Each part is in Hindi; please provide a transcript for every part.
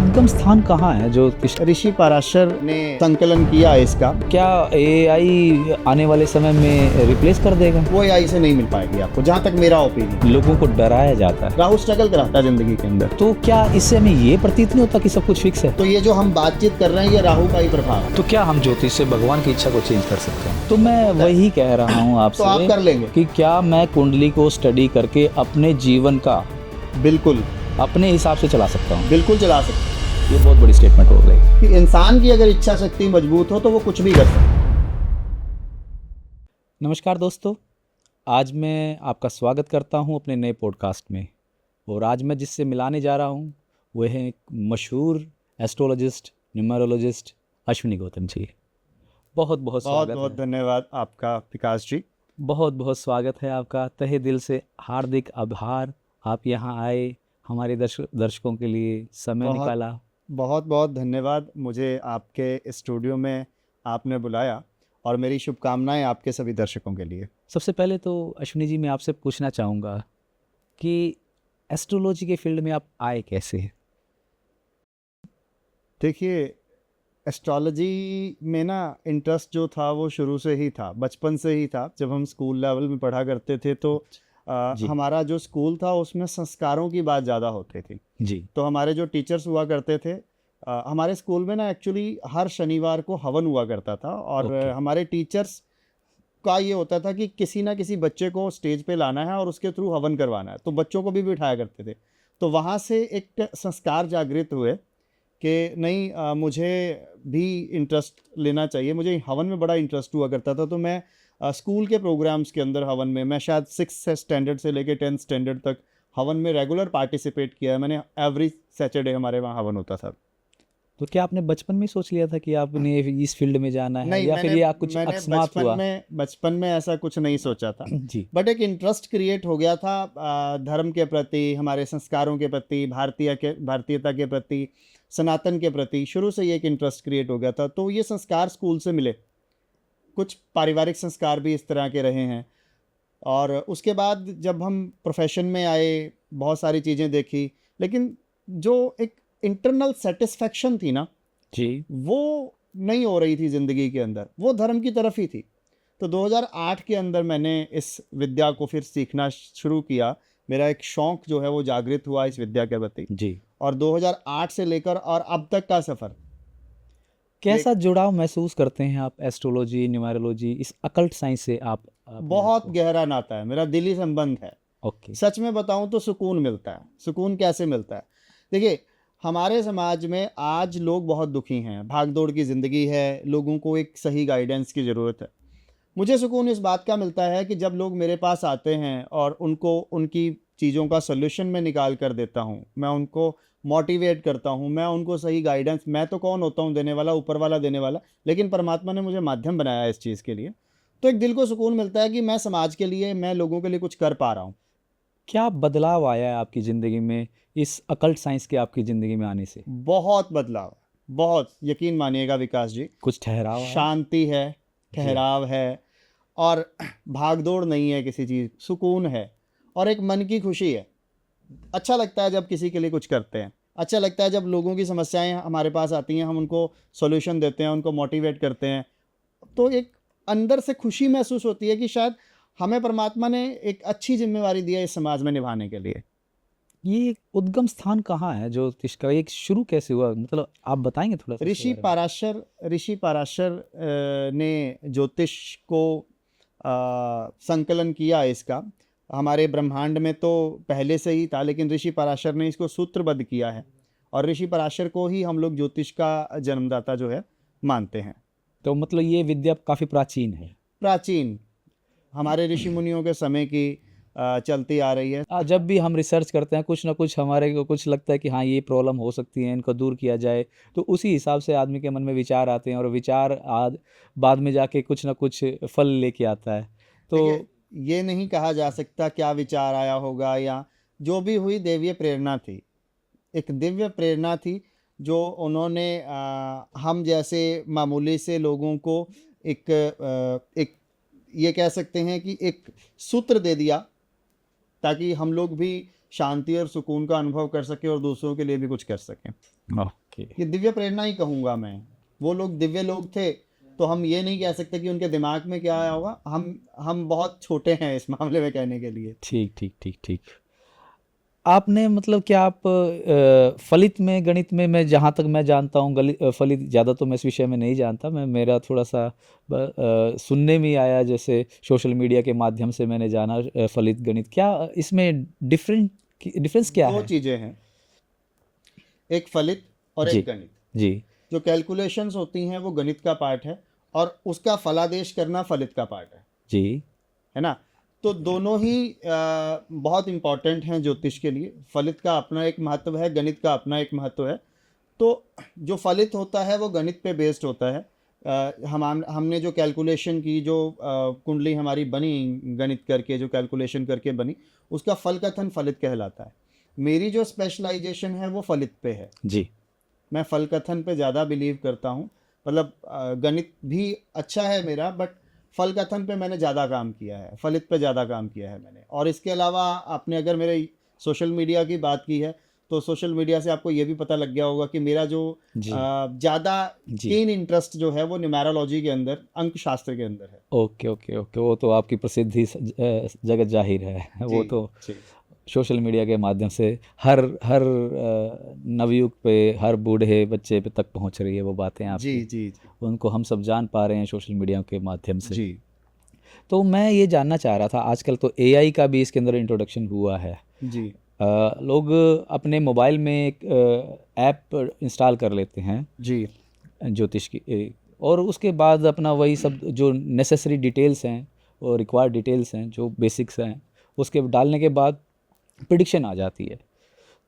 उद्गम स्थान कहाँ है जो ऋषि पराशर ने संकलन किया इसका। क्या एआई आने वाले समय में रिप्लेस कर देगा? वो एआई से नहीं मिल पाएगी आपको, जहाँ तक मेरा ओपिनियन। लोगों को डराया जाता है, राहु स्ट्रगल कराता है जिंदगी के अंदर। तो क्या इससे हमें ये प्रतीत नहीं होता कि सब कुछ फिक्स है? तो ये जो हम बातचीत कर रहे हैं ये राहु का ही प्रभाव है। तो क्या हम ज्योतिष से भगवान की इच्छा को चेंज कर सकते हैं? तो मैं वही कह रहा हूँ आपसे तो आप कर लेंगे कि क्या मैं कुंडली को स्टडी करके अपने जीवन का बिल्कुल अपने हिसाब से चला सकता हूँ? बिल्कुल चला सकते हैं। ये बहुत बड़ी स्टेटमेंट हो गई कि इंसान की अगर इच्छा शक्ति मजबूत हो तो वो कुछ भी कर सकता है। नमस्कार दोस्तों, आज मैं आपका स्वागत करता हूं अपने नए पॉडकास्ट में। और आज मैं जिससे मिलाने जा रहा हूं वो है एक मशहूर एस्ट्रोलॉजिस्ट, न्यूमरोलॉजिस्ट अश्विनी गौतम जी। बहुत बहुत बहुत स्वागत बहुत है। धन्यवाद आपका विकास जी। बहुत बहुत स्वागत है आपका, तहे दिल से हार्दिक आभार। आप यहाँ आए, हमारे दर्शकों के लिए समय बहुत निकाला। बहुत बहुत धन्यवाद, मुझे आपके स्टूडियो में आपने बुलाया और मेरी शुभकामनाएं आपके सभी दर्शकों के लिए। सबसे पहले तो अश्विनी जी मैं आपसे पूछना चाहूँगा कि एस्ट्रोलॉजी के फील्ड में आप आए कैसे? देखिए, एस्ट्रोलॉजी में ना इंटरेस्ट जो था वो शुरू से ही था, बचपन से ही था। जब हम स्कूल लेवल में पढ़ा करते थे तो जी हमारा जो स्कूल था उसमें संस्कारों की बात ज़्यादा होती थी। जी। तो हमारे जो टीचर्स हुआ करते थे, हमारे स्कूल में ना एक्चुअली हर शनिवार को हवन हुआ करता था और ओके। हमारे टीचर्स का ये होता था कि किसी ना किसी बच्चे को स्टेज पे लाना है और उसके थ्रू हवन करवाना है, तो बच्चों को भी बिठाया करते थे। तो वहाँ से एक संस्कार जागृत हुए कि नहीं, मुझे भी इंटरेस्ट लेना चाहिए। मुझे हवन में बड़ा इंटरेस्ट हुआ करता था, तो मैं स्कूल के प्रोग्राम्स के अंदर हवन में, मैं शायद 6 स्टैंडर्ड से लेके 10th स्टैंडर्ड तक हवन में रेगुलर पार्टिसिपेट किया है मैंने। एवरी सैटरडे हमारे वहाँ हवन होता था। तो क्या आपने बचपन में सोच लिया था कि आपने इस फील्ड में जाना है, नहीं, या फिर मैंने ये कुछ मैंने अकस्मात हुआ? बचपन में ऐसा कुछ नहीं सोचा था। जी बट एक इंटरेस्ट क्रिएट हो गया था धर्म के प्रति, हमारे संस्कारों के प्रति, भारतीयता के प्रति, सनातन के प्रति। शुरू से ये एक इंटरेस्ट क्रिएट हो गया था। तो ये संस्कार स्कूल से मिले, कुछ पारिवारिक संस्कार भी इस तरह के रहे हैं। और उसके बाद जब हम प्रोफेशन में आए, बहुत सारी चीज़ें देखी, लेकिन जो एक इंटरनल सेटिस्फैक्शन थी ना, जी। वो नहीं हो रही थी ज़िंदगी के अंदर, वो धर्म की तरफ ही थी। तो 2008 के अंदर मैंने इस विद्या को फिर सीखना शुरू किया। मेरा एक शौक़ जो है वो जागृत हुआ इस विद्या के प्रति। जी। और 2008 से लेकर और अब तक का सफ़र। कैसा जुड़ाव महसूस करते हैं आप एस्ट्रोलॉजी, न्यूमरोलॉजी, इस अकल्ट साइंस से? आप अपने बहुत आप को? गहरा नाता है, मेरा दिली संबंध है। ओके। सच में बताऊं तो सुकून मिलता है। सुकून कैसे मिलता है? देखिए, हमारे समाज में आज लोग बहुत दुखी हैं, भागदौड़ की ज़िंदगी है, लोगों को एक सही गाइडेंस की ज़रूरत है। मुझे सुकून इस बात का मिलता है कि जब लोग मेरे पास आते हैं और उनको उनकी चीज़ों का सॉल्यूशन मैं निकाल कर देता हूँ, मैं उनको मोटिवेट करता हूँ, मैं उनको सही गाइडेंस। मैं तो कौन होता हूँ देने वाला, ऊपर वाला देने वाला, लेकिन परमात्मा ने मुझे माध्यम बनाया है इस चीज़ के लिए। तो एक दिल को सुकून मिलता है कि मैं समाज के लिए, मैं लोगों के लिए कुछ कर पा रहा हूँ। क्या बदलाव आया है आपकी ज़िंदगी में इस अकल्ट साइंस के आपकी ज़िंदगी में आने से? बहुत बदलाव है, बहुत, यकीन मानिएगा विकास जी। कुछ ठहराव है? शांति है, जी। ठहराव है और भागदौड़ नहीं है किसी चीज़, सुकून है और एक मन की खुशी है। अच्छा लगता है जब किसी के लिए कुछ करते हैं। अच्छा लगता है जब लोगों की समस्याएं हमारे पास आती हैं, हम उनको सॉल्यूशन देते हैं, उनको मोटिवेट करते हैं। तो एक अंदर से खुशी महसूस होती है कि शायद हमें परमात्मा ने एक अच्छी जिम्मेवारी दी है इस समाज में निभाने के लिए। ये उद्गम स्थान कहाँ है जो इसका एक शुरू कैसे हुआ, मतलब आप बताएंगे थोड़ा सा इसके बारे में? ऋषि पराशर ने ज्योतिष को संकलन किया इसका। हमारे ब्रह्मांड में तो पहले से ही था, लेकिन ऋषि पराशर ने इसको सूत्रबद्ध किया है और ऋषि पराशर को ही हम लोग ज्योतिष का जन्मदाता जो है मानते हैं। तो मतलब ये विद्या काफ़ी प्राचीन है। प्राचीन, हमारे ऋषि मुनियों के समय की चलती आ रही है। जब भी हम रिसर्च करते हैं कुछ ना कुछ हमारे को कुछ लगता है कि हाँ ये प्रॉब्लम हो सकती है, इनको दूर किया जाए, तो उसी हिसाब से आदमी के मन में विचार आते हैं और विचार बाद में जाके कुछ ना कुछ फल लेके आता है। तो देखिए, ये नहीं कहा जा सकता क्या विचार आया होगा, या जो भी हुई दैवीय प्रेरणा थी, एक दिव्य प्रेरणा थी जो उन्होंने हम जैसे मामूली से लोगों को एक ये कह सकते हैं कि एक सूत्र दे दिया, ताकि हम लोग भी शांति और सुकून का अनुभव कर सके और दूसरों के लिए भी कुछ कर सकें। ओके। ये दिव्य प्रेरणा ही कहूँगा मैं। वो लोग दिव्य लोग थे, तो हम ये नहीं कह सकते कि उनके दिमाग में क्या आया होगा। हम बहुत छोटे हैं इस मामले में कहने के लिए। ठीक ठीक ठीक ठीक। आपने मतलब क्या आप फलित में, गणित में, मैं जहाँ तक मैं जानता हूँ फलित ज़्यादा तो मैं इस विषय में नहीं जानता, मैं मेरा थोड़ा सा सुनने में ही आया, जैसे सोशल मीडिया के माध्यम से मैंने जाना फलित गणित, क्या इसमें डिफरेंस क्या दो है? चीज़ें हैं, एक फलित और जी एक गणित। जी जो कैलकुलेशंस होती हैं वो गणित का पार्ट है, और उसका फलादेश करना फलित का पार्ट जी है ना। तो दोनों ही बहुत इम्पॉर्टेंट हैं ज्योतिष के लिए। फलित का अपना एक महत्व है, गणित का अपना एक महत्व है। तो जो फलित होता है वो गणित पे बेस्ड होता है। हमने जो कैलकुलेशन की, जो कुंडली हमारी बनी गणित करके, जो कैलकुलेशन करके बनी, उसका फल कथन फलित कहलाता है। मेरी जो स्पेशलाइजेशन है वो फलित पे है। जी। मैं फल कथन पे ज़्यादा बिलीव करता हूँ। मतलब गणित भी अच्छा है मेरा, बट फल कथन पे मैंने ज़्यादा काम किया है, फलित पे ज़्यादा काम किया है मैंने। और इसके अलावा आपने अगर मेरे सोशल मीडिया की बात की है, तो सोशल मीडिया से आपको ये भी पता लग गया होगा कि मेरा जो जी ज़्यादा जी। कीन इंटरेस्ट जो है वो न्यूमेरोलॉजी के अंदर, अंक शास्त्र के अंदर है। ओके ओके ओके, वो तो आपकी प्रसिद्धि जगत जाहिर है, वो जी तो जी सोशल मीडिया के माध्यम से हर हर नवयुग पे, हर बूढ़े बच्चे पे तक पहुंच रही है वो बातें जी आपकी, जी जी उनको हम सब जान पा रहे हैं सोशल मीडिया के माध्यम से। जी तो मैं ये जानना चाह रहा था, आजकल तो एआई का भी इसके अंदर इंट्रोडक्शन हुआ है। जी लोग अपने मोबाइल में एक ऐप इंस्टॉल कर लेते हैं जी ज्योतिष की, और उसके बाद अपना वही सब जो नेसेसरी डिटेल्स हैं और रिक्वायर्ड डिटेल्स हैं, जो बेसिक्स हैं, उसके डालने के बाद प्रिडिक्शन आ जाती है।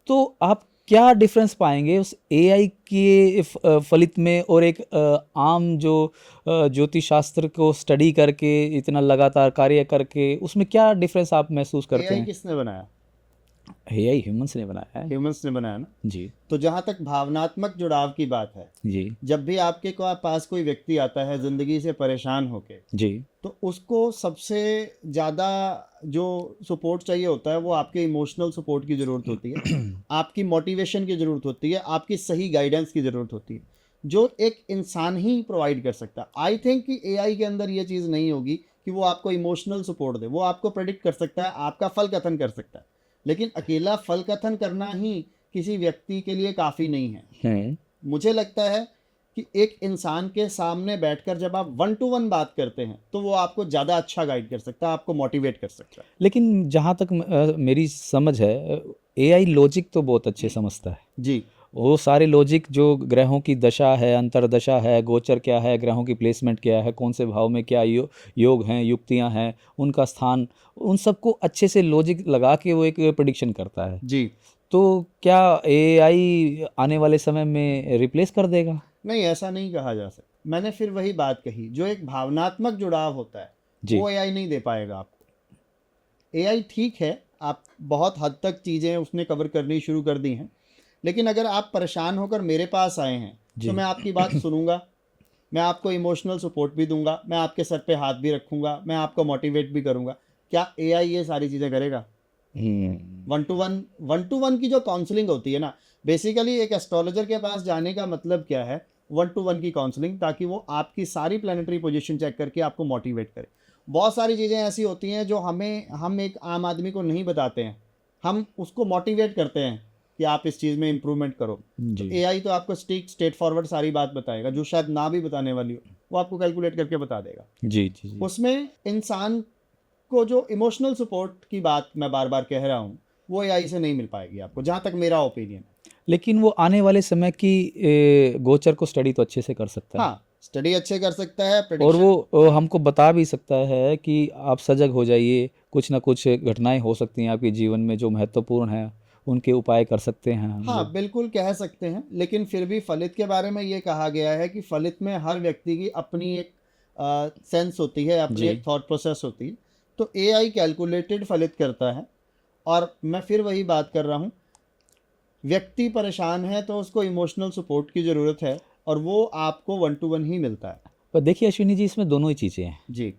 तो आप क्या डिफरेंस पाएंगे उस एआई के फलित में और एक आम जो ज्योतिष शास्त्र को स्टडी करके, इतना लगातार कार्य करके, उसमें क्या डिफरेंस आप महसूस करते एआई हैं? किसने बनाया? एआई ह्यूमंस ने बनाया है। ह्यूमंस ने बनाया ना। जी तो जहाँ तक भावनात्मक जुड़ाव की बात है, जी जब भी आपके पास कोई व्यक्ति आता है ज़िंदगी से परेशान होके, जी तो उसको सबसे ज़्यादा जो सपोर्ट चाहिए होता है वो आपके इमोशनल सपोर्ट की ज़रूरत होती है, आपकी मोटिवेशन की ज़रूरत होती है, आपकी सही गाइडेंस की ज़रूरत होती है, जो एक इंसान ही प्रोवाइड कर सकता है। आई थिंक कि एआई के अंदर ये चीज़ नहीं होगी कि वो आपको इमोशनल सपोर्ट दे। वो आपको प्रेडिक्ट कर सकता है, आपका फल कथन कर सकता है, लेकिन अकेला फल कथन करना ही किसी व्यक्ति के लिए काफ़ी नहीं है। हैं। मुझे लगता है कि एक इंसान के सामने बैठकर जब आप 1 टू 1 बात करते हैं, तो वो आपको ज़्यादा अच्छा गाइड कर सकता है, आपको मोटिवेट कर सकता है। लेकिन जहाँ तक मेरी समझ है, एआई लॉजिक तो बहुत अच्छे समझता है। जी वो सारे लॉजिक, जो ग्रहों की दशा है, अंतर्दशा है, गोचर क्या है, ग्रहों की प्लेसमेंट क्या है, कौन से भाव में क्या योग हैं, युक्तियां हैं, उनका स्थान, उन सबको अच्छे से लॉजिक लगा के वो एक प्रिडिक्शन करता है। जी तो क्या एआई आने वाले समय में रिप्लेस कर देगा? नहीं, ऐसा नहीं कहा जा सकता। मैंने फिर वही बात कही, जो एक भावनात्मक जुड़ाव होता है जी वो एआई नहीं दे पाएगा आपको। एआई ठीक है, आप बहुत हद तक चीज़ें उसने कवर करनी शुरू कर दी हैं, लेकिन अगर आप परेशान होकर मेरे पास आए हैं, जी तो मैं आपकी बात सुनूंगा, मैं आपको इमोशनल सपोर्ट भी दूंगा, मैं आपके सर पे हाथ भी रखूंगा, मैं आपको मोटिवेट भी करूंगा। क्या एआई ये सारी चीज़ें करेगा? वन टू वन की जो काउंसलिंग होती है ना, बेसिकली एक एस्ट्रोलॉजर के पास जाने का मतलब क्या है? 1 टू 1 की काउंसलिंग, ताकि वो आपकी सारी प्लानिटरी पोजीशन चेक करके आपको मोटिवेट करे। बहुत सारी चीज़ें ऐसी होती हैं जो हम एक आम आदमी को नहीं बताते हैं, हम उसको मोटिवेट करते हैं कि आप इस चीज़ में इम्प्रूवमेंट करो। तो जी एआई तो आपको स्ट्रेट फॉरवर्ड सारी बात बताएगा, जो शायद ना भी बताने वाली हो, वो आपको कैलकुलेट करके बता देगा। जी जी जी। उसमें इंसान को जो इमोशनल सपोर्ट की बात मैं बार बार कह रहा हूँ, वो एआई से नहीं मिल पाएगी आपको, जहाँ तक मेरा ओपिनियन है। लेकिन वो आने वाले समय की गोचर को स्टडी तो अच्छे से कर सकता है, हाँ, स्टडी अच्छे कर सकता है, और प्रेडिक्शन। वो हमको बता भी सकता है कि आप सजग हो जाइए, कुछ ना कुछ घटनाएं हो सकती हैं आपके जीवन में जो महत्वपूर्ण हैं, उनके उपाय कर सकते हैं हम हाँ लोग। बिल्कुल कह सकते हैं, लेकिन फिर भी फलित के बारे में ये कहा गया है कि फलित में हर व्यक्ति की अपनी एक सेंस होती है, अपनी जी एक थॉट प्रोसेस होती है। तो एआई कैलकुलेटेड फलित करता है, और मैं फिर वही बात कर रहा हूँ, व्यक्ति परेशान है तो उसको इमोशनल सपोर्ट की ज़रूरत है, और वो आपको 1 टू 1 ही मिलता है। पर देखिए अश्विनी जी, इसमें दोनों ही चीज़ें हैं। जी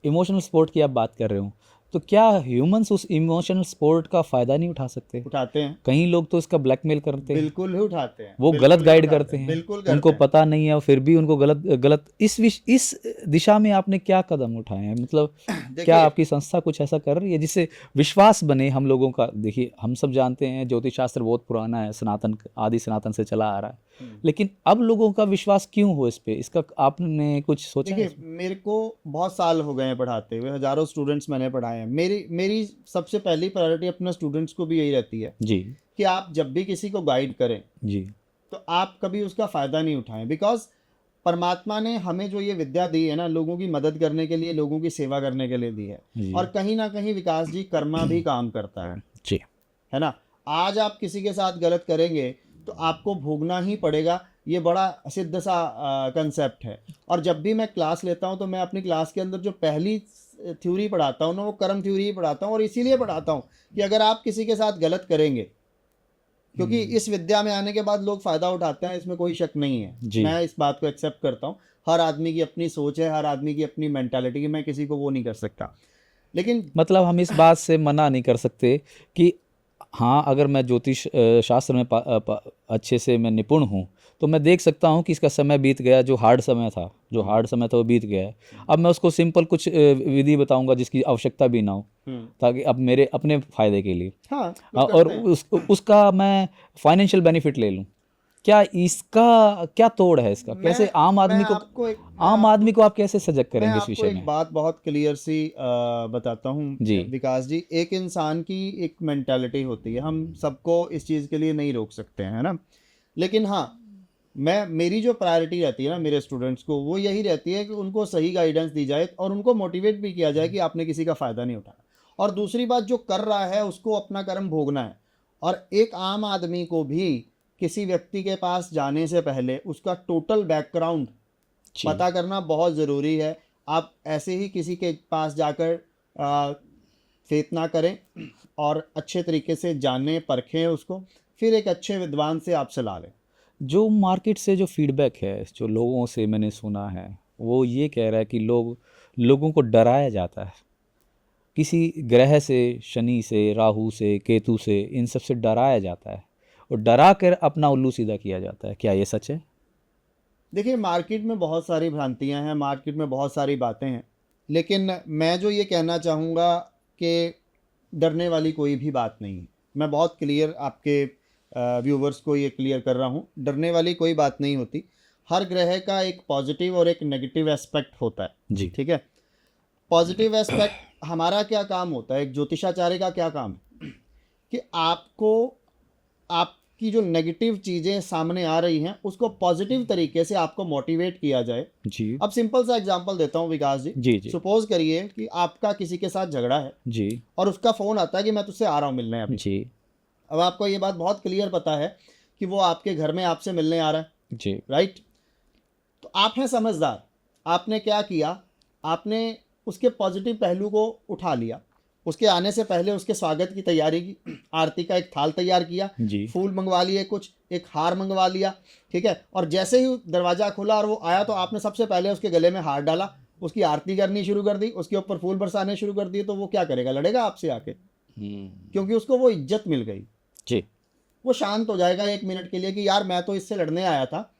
इमोशनल सपोर्ट की आप बात कर रहे हो, तो क्या ह्यूमंस उस इमोशनल सपोर्ट का फ़ायदा नहीं उठा सकते? उठाते हैं, कहीं लोग तो इसका ब्लैकमेल करते हैं, बिल्कुल ही उठाते हैं, वो बिल्कुल गलत ही गाइड उठाते करते हैं, बिल्कुल उनको करते हैं। पता नहीं है और फिर भी उनको गलत गलत इस दिशा में आपने क्या कदम उठाए हैं? मतलब क्या देखिए, आपकी संस्था कुछ ऐसा कर रही है जिससे विश्वास बने हम लोगों का? देखिए, हम सब जानते हैं ज्योतिष शास्त्र बहुत पुराना है, सनातन आदि सनातन से चला आ रहा है, लेकिन अब लोगों का विश्वास क्यों हो इस पे? इसका आपने कुछ सोचा है देखिए इसमें? मेरे को बहुत साल हो गए हैं पढ़ाते हुए, हजारों स्टूडेंट्स मैंने पढ़ाए हैं। मेरी मेरी सबसे पहली प्रायोरिटी अपने स्टूडेंट्स को भी यही रहती है जी, कि आप जब भी किसी को गाइड करें जी, तो आप कभी उसका फ़ायदा नहीं उठाएं, बिकॉज परमात्मा ने हमें जो ये विद्या दी है ना, लोगों की मदद करने के लिए, लोगों की सेवा करने के लिए दी है। जी, और कहीं ना कहीं विकास जी कर्मा भी काम करता जी, है ना। आज आप किसी के साथ गलत करेंगे तो आपको भोगना ही पड़ेगा, ये बड़ा सिद्ध सा कंसेप्ट है। और जब भी मैं क्लास लेता हूँ तो मैं अपनी क्लास के अंदर जो पहली थ्योरी पढ़ाता हूँ ना, वो कर्म थ्योरी ही पढ़ाता हूँ, और इसीलिए पढ़ाता हूँ कि अगर आप किसी के साथ गलत करेंगे, क्योंकि इस विद्या में आने के बाद लोग फ़ायदा उठाते हैं, इसमें कोई शक नहीं है, जी। मैं इस बात को एक्सेप्ट करता हूँ। हर आदमी की अपनी सोच है, हर आदमी की अपनी मेंटालिटी है, मैं किसी को वो नहीं कर सकता, लेकिन मतलब हम इस बात से मना नहीं कर सकते कि हाँ, अगर मैं ज्योतिष शास्त्र में अच्छे से मैं निपुण हूँ, तो मैं देख सकता हूँ कि इसका समय बीत गया, जो हार्ड समय था, वो बीत गया है। अब मैं उसको सिंपल कुछ विधि बताऊंगा जिसकी आवश्यकता भी ना हो, ताकि अब मेरे अपने फ़ायदे के लिए हाँ कुछ और करते हैं। उसका मैं फाइनेंशियल बेनिफिट ले लूँ। क्या इसका क्या तोड़ है इसका? कैसे मैं आपको एक मैं आम आपको आदमी को आप कैसे सजग मैं करेंगे इस आपको विषय एक में? बात बहुत क्लियर सी बताता हूँ जी, विकास जी। एक इंसान की एक मेंटालिटी होती है, हम सबको इस चीज़ के लिए नहीं रोक सकते हैं, है ना। लेकिन हाँ, मेरी जो प्रायोरिटी रहती है ना मेरे स्टूडेंट्स को, वो यही रहती है कि उनको सही गाइडेंस दी जाए और उनको मोटिवेट भी किया जाए कि आपने किसी का फ़ायदा नहीं उठाना। और दूसरी बात, जो कर रहा है उसको अपना कर्म भोगना है। और एक आम आदमी को भी किसी व्यक्ति के पास जाने से पहले उसका टोटल बैकग्राउंड जी, पता करना बहुत ज़रूरी है। आप ऐसे ही किसी के पास जाकर फेथ ना करें, और अच्छे तरीके से जानें, परखें उसको, फिर एक अच्छे विद्वान से आप सलाह लें। जो मार्केट से जो फीडबैक है, जो लोगों से मैंने सुना है, वो ये कह रहा है कि लोगों को डराया जाता है किसी ग्रह से, शनि से, राहु से, केतु से, इन सब से डराया जाता है और डरा कर अपना उल्लू सीधा किया जाता है। क्या ये सच है? देखिए, मार्केट में बहुत सारी भ्रांतियां हैं, मार्केट में बहुत सारी बातें हैं, लेकिन मैं जो ये कहना चाहूँगा कि डरने वाली कोई भी बात नहीं है। मैं बहुत क्लियर आपके व्यूवर्स को ये क्लियर कर रहा हूँ, डरने वाली कोई बात नहीं होती। हर ग्रह का एक पॉजिटिव और एक नेगेटिव एस्पेक्ट होता है, जी, ठीक है। पॉजिटिव एस्पेक्ट, हमारा क्या काम होता है, एक ज्योतिषाचार्य का क्या काम है कि आपको, आपकी जो नेगेटिव चीज़ें सामने आ रही हैं उसको पॉजिटिव तरीके से आपको मोटिवेट किया जाए। जी, अब सिंपल सा एग्जांपल देता हूँ विकास जी। जी, जी, सपोज करिए कि आपका किसी के साथ झगड़ा है जी, और उसका फ़ोन आता है कि मैं तुझसे आ रहा हूँ मिलने अभी। जी, अब आपको ये बात बहुत क्लियर पता है कि वो आपके घर में आपसे मिलने आ रहा है, जी, राइट। तो आप हैं समझदार, आपने क्या किया, आपने उसके पॉजिटिव पहलू को उठा लिया। उसके आने से पहले उसके स्वागत की तैयारी की, आरती का एक थाल तैयार किया, जी, फूल मंगवा लिए, कुछ एक हार मंगवा लिया, ठीक है। और जैसे ही दरवाज़ा खुला और वो आया तो आपने सबसे पहले उसके गले में हार डाला, उसकी आरती करनी शुरू कर दी, उसके ऊपर फूल बरसाने शुरू कर दिए। तो वो क्या करेगा, लड़ेगा आपसे आके, क्योंकि उसको वो इज्जत मिल गई। जी, वो शांत हो जाएगा एक मिनट के लिए कि यार मैं तो इससे लड़ने आया था,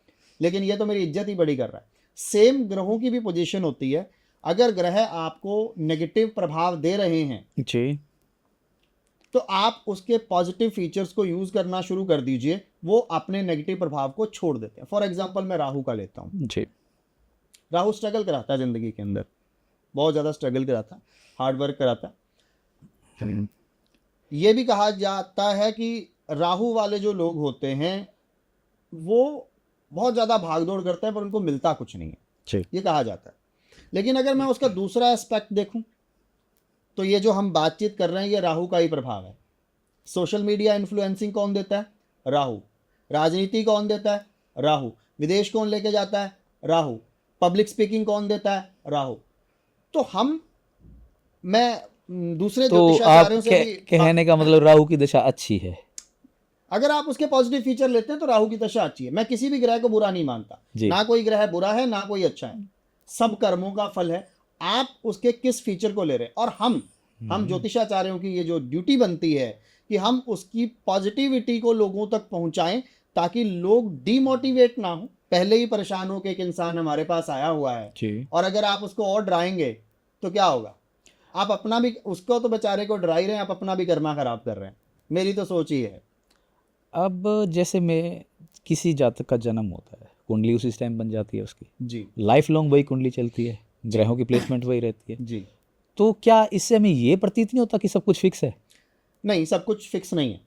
लेकिन ये तो मेरी इज्जत ही बड़ी कर रहा है। सेम ग्रहों की भी पोजीशन होती है। अगर ग्रह आपको नेगेटिव प्रभाव दे रहे हैं जी, तो आप उसके पॉजिटिव फीचर्स को यूज़ करना शुरू कर दीजिए, वो अपने नेगेटिव प्रभाव को छोड़ देते हैं। फॉर एग्जांपल मैं राहु का लेता हूँ। जी, राहु स्ट्रगल कराता है ज़िंदगी के अंदर, बहुत ज़्यादा स्ट्रगल कराता है, हार्ड वर्क कराता है। ये भी कहा जाता है कि राहु वाले जो लोग होते हैं वो बहुत ज़्यादा भागदौड़ करते हैं पर उनको मिलता कुछ नहीं है, जी, ये कहा जाता है। लेकिन अगर मैं उसका दूसरा एस्पेक्ट देखूं तो ये जो हम बातचीत कर रहे हैं ये राहु का ही प्रभाव है। सोशल मीडिया इन्फ्लुएंसिंग कौन देता है, राहु। राजनीति कौन देता है, राहु। विदेश कौन लेके जाता है, राहु। पब्लिक स्पीकिंग कौन देता है, राहु। तो मैं दूसरे तो आप ज्योतिषाचार्यों से भी कहने का मतलब राहु की दशा अच्छी है? अगर आप उसके पॉजिटिव फीचर लेते हैं तो राहु की दशा अच्छी है। मैं किसी भी ग्रह को बुरा नहीं मानता, जी, ना कोई ग्रह बुरा है ना कोई अच्छा है, सब कर्मों का फल है। आप उसके किस फीचर को ले रहे हैं। और हम हम ज्योतिषाचार्यों की ये जो ड्यूटी बनती है कि हम उसकी पॉजिटिविटी को लोगों तक पहुंचाएं, ताकि लोग डीमोटिवेट ना हो। पहले ही परेशान हो के एक इंसान हमारे पास आया हुआ है, जी। और अगर आप उसको और डराएंगे तो क्या होगा? आप अपना भी, उसको तो बेचारे को डरा ही रहे हैं, आप अपना भी कर्मा खराब कर रहे हैं। मेरी तो सोच ही है। अब जैसे मैं किसी जातक का जन्म होता है, कुंडली उसी टाइम बन जाती है उसकी, जी लाइफ लॉन्ग वही कुंडली चलती है, ग्रहों की प्लेसमेंट वही रहती है, जी। तो क्या इससे हमें ये प्रतीत नहीं होता कि सब कुछ फिक्स है? नहीं, सब कुछ फिक्स नहीं है।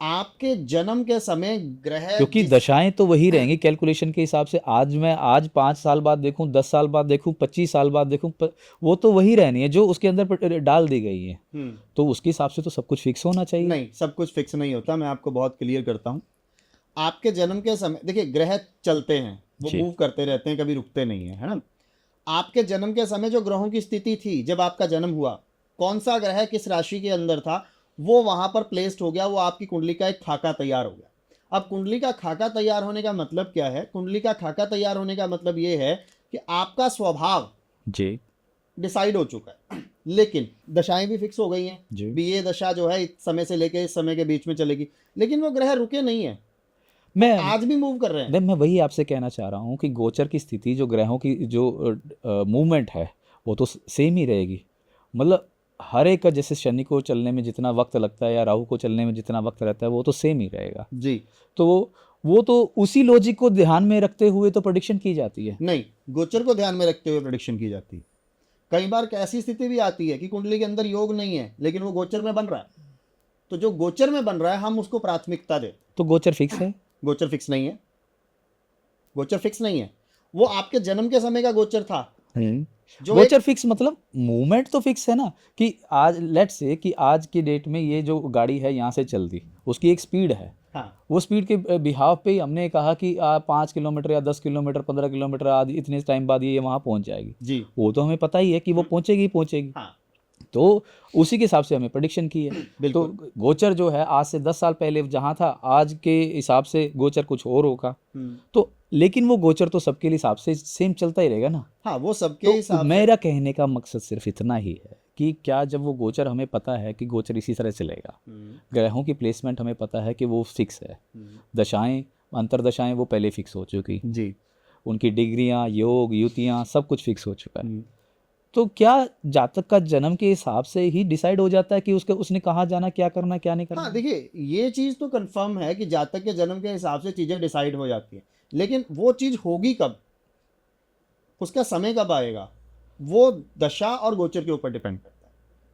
आपके जन्म के समय ग्रह क्योंकि दशाएं तो वही रहेंगी कैलकुलेशन के हिसाब से। आज 5 साल बाद देखूं, 10 साल बाद देखूं, 25 साल बाद देखूं, वो तो वही रहनी है जो उसके अंदर डाल दी गई है। तो उसके हिसाब से तो सब कुछ फिक्स होना चाहिए। नहीं, सब कुछ फिक्स नहीं होता। मैं आपको बहुत क्लियर करता हूँ। आपके जन्म के समय देखिए, ग्रह चलते हैं, वो जी। मूव करते रहते हैं, कभी रुकते नहीं है, है ना? आपके जन्म के समय जो ग्रहों की स्थिति थी, जब आपका जन्म हुआ, कौन सा ग्रह किस राशि के अंदर था, वो वहां पर प्लेस्ड हो गया, वो आपकी कुंडली का एक खाका तैयार हो गया। अब कुंडली का खाका तैयार होने का मतलब क्या है? कुंडली का खाका तैयार होने का मतलब ये है कि आपका स्वभाव जी डिसाइड हो चुका है। लेकिन दशाएं भी फिक्स हो गई हैं, जी। भी ये दशा जो है इस समय से लेके इस समय के बीच में चलेगी, लेकिन वो ग्रह रुके नहीं है, मैं आज भी मूव कर रहे हैं। मैं वही आपसे कहना चाह रहा हूँ कि गोचर की स्थिति, जो ग्रहों की जो मूवमेंट है, वो तो सेम ही रहेगी। मतलब हर एक का, जैसे शनि को चलने में जितना वक्त लगता है या राहु को चलने में जितना वक्त रहता है, वो तो सेम ही रहेगा। जी। तो वो तो उसी लॉजिक को ध्यान में रखते हुए तो प्रेडिक्शन की जाती है। नहीं, गोचर को ध्यान में रखते हुए प्रेडिक्शन की जाती है। कई बार ऐसी स्थिति भी आती है कि कुंडली के अंदर योग नहीं है, लेकिन वो गोचर में बन रहा है, तो जो गोचर में बन रहा है हम उसको प्राथमिकता देते। तो गोचर फिक्स है? गोचर फिक्स नहीं है। गोचर फिक्स नहीं है, वो आपके जन्म के समय का गोचर था। जो गोचर फिक्स मतलब मूवमेंट तो फिक्स है ना, कि आज लेट्स से कि आज की डेट में ये जो गाड़ी है यहाँ से चल दी, उसकी एक स्पीड है। हाँ, वो स्पीड के बिहाव पे ही हमने कहा कि 5 किलोमीटर या 10 किलोमीटर 15 किलोमीटर आज इतने टाइम बाद ये वहाँ पहुँच जाएगी। जी। वो तो हमें पता ही है कि वो पहुँचेगी ही पहुँचेगी। हाँ, तो उसी के हिसाब से हमें प्रेडिक्शन की है। तो बिल्कुल। गोचर जो है आज से 10 साल पहले जहाँ था, आज के हिसाब से गोचर कुछ और होगा। तो लेकिन वो गोचर तो सबके हिसाब से सेम चलता ही रहेगा ना। हाँ, वो सबके तो हिसाब से। मेरा कहने का मकसद सिर्फ इतना ही है कि क्या जब वो गोचर, हमें पता है कि गोचर इसी तरह चलेगा, ग्रहों की प्लेसमेंट हमें पता है कि वो फिक्स है, दशाएं अंतरदशाएं वो पहले फिक्स हो चुकी, जी। उनकी डिग्रियां, योग, युतियां सब कुछ फिक्स हो चुका है। तो क्या जातक का जन्म के हिसाब से ही डिसाइड हो जाता है कि उसने कहाँ जाना, क्या करना, क्या नहीं करना? हाँ, देखिए, ये चीज़ तो कंफर्म है कि जातक के जन्म के हिसाब से चीज़ें डिसाइड हो जाती हैं, लेकिन वो चीज़ होगी कब, उसका समय कब आएगा, वो दशा और गोचर के ऊपर डिपेंड करता है।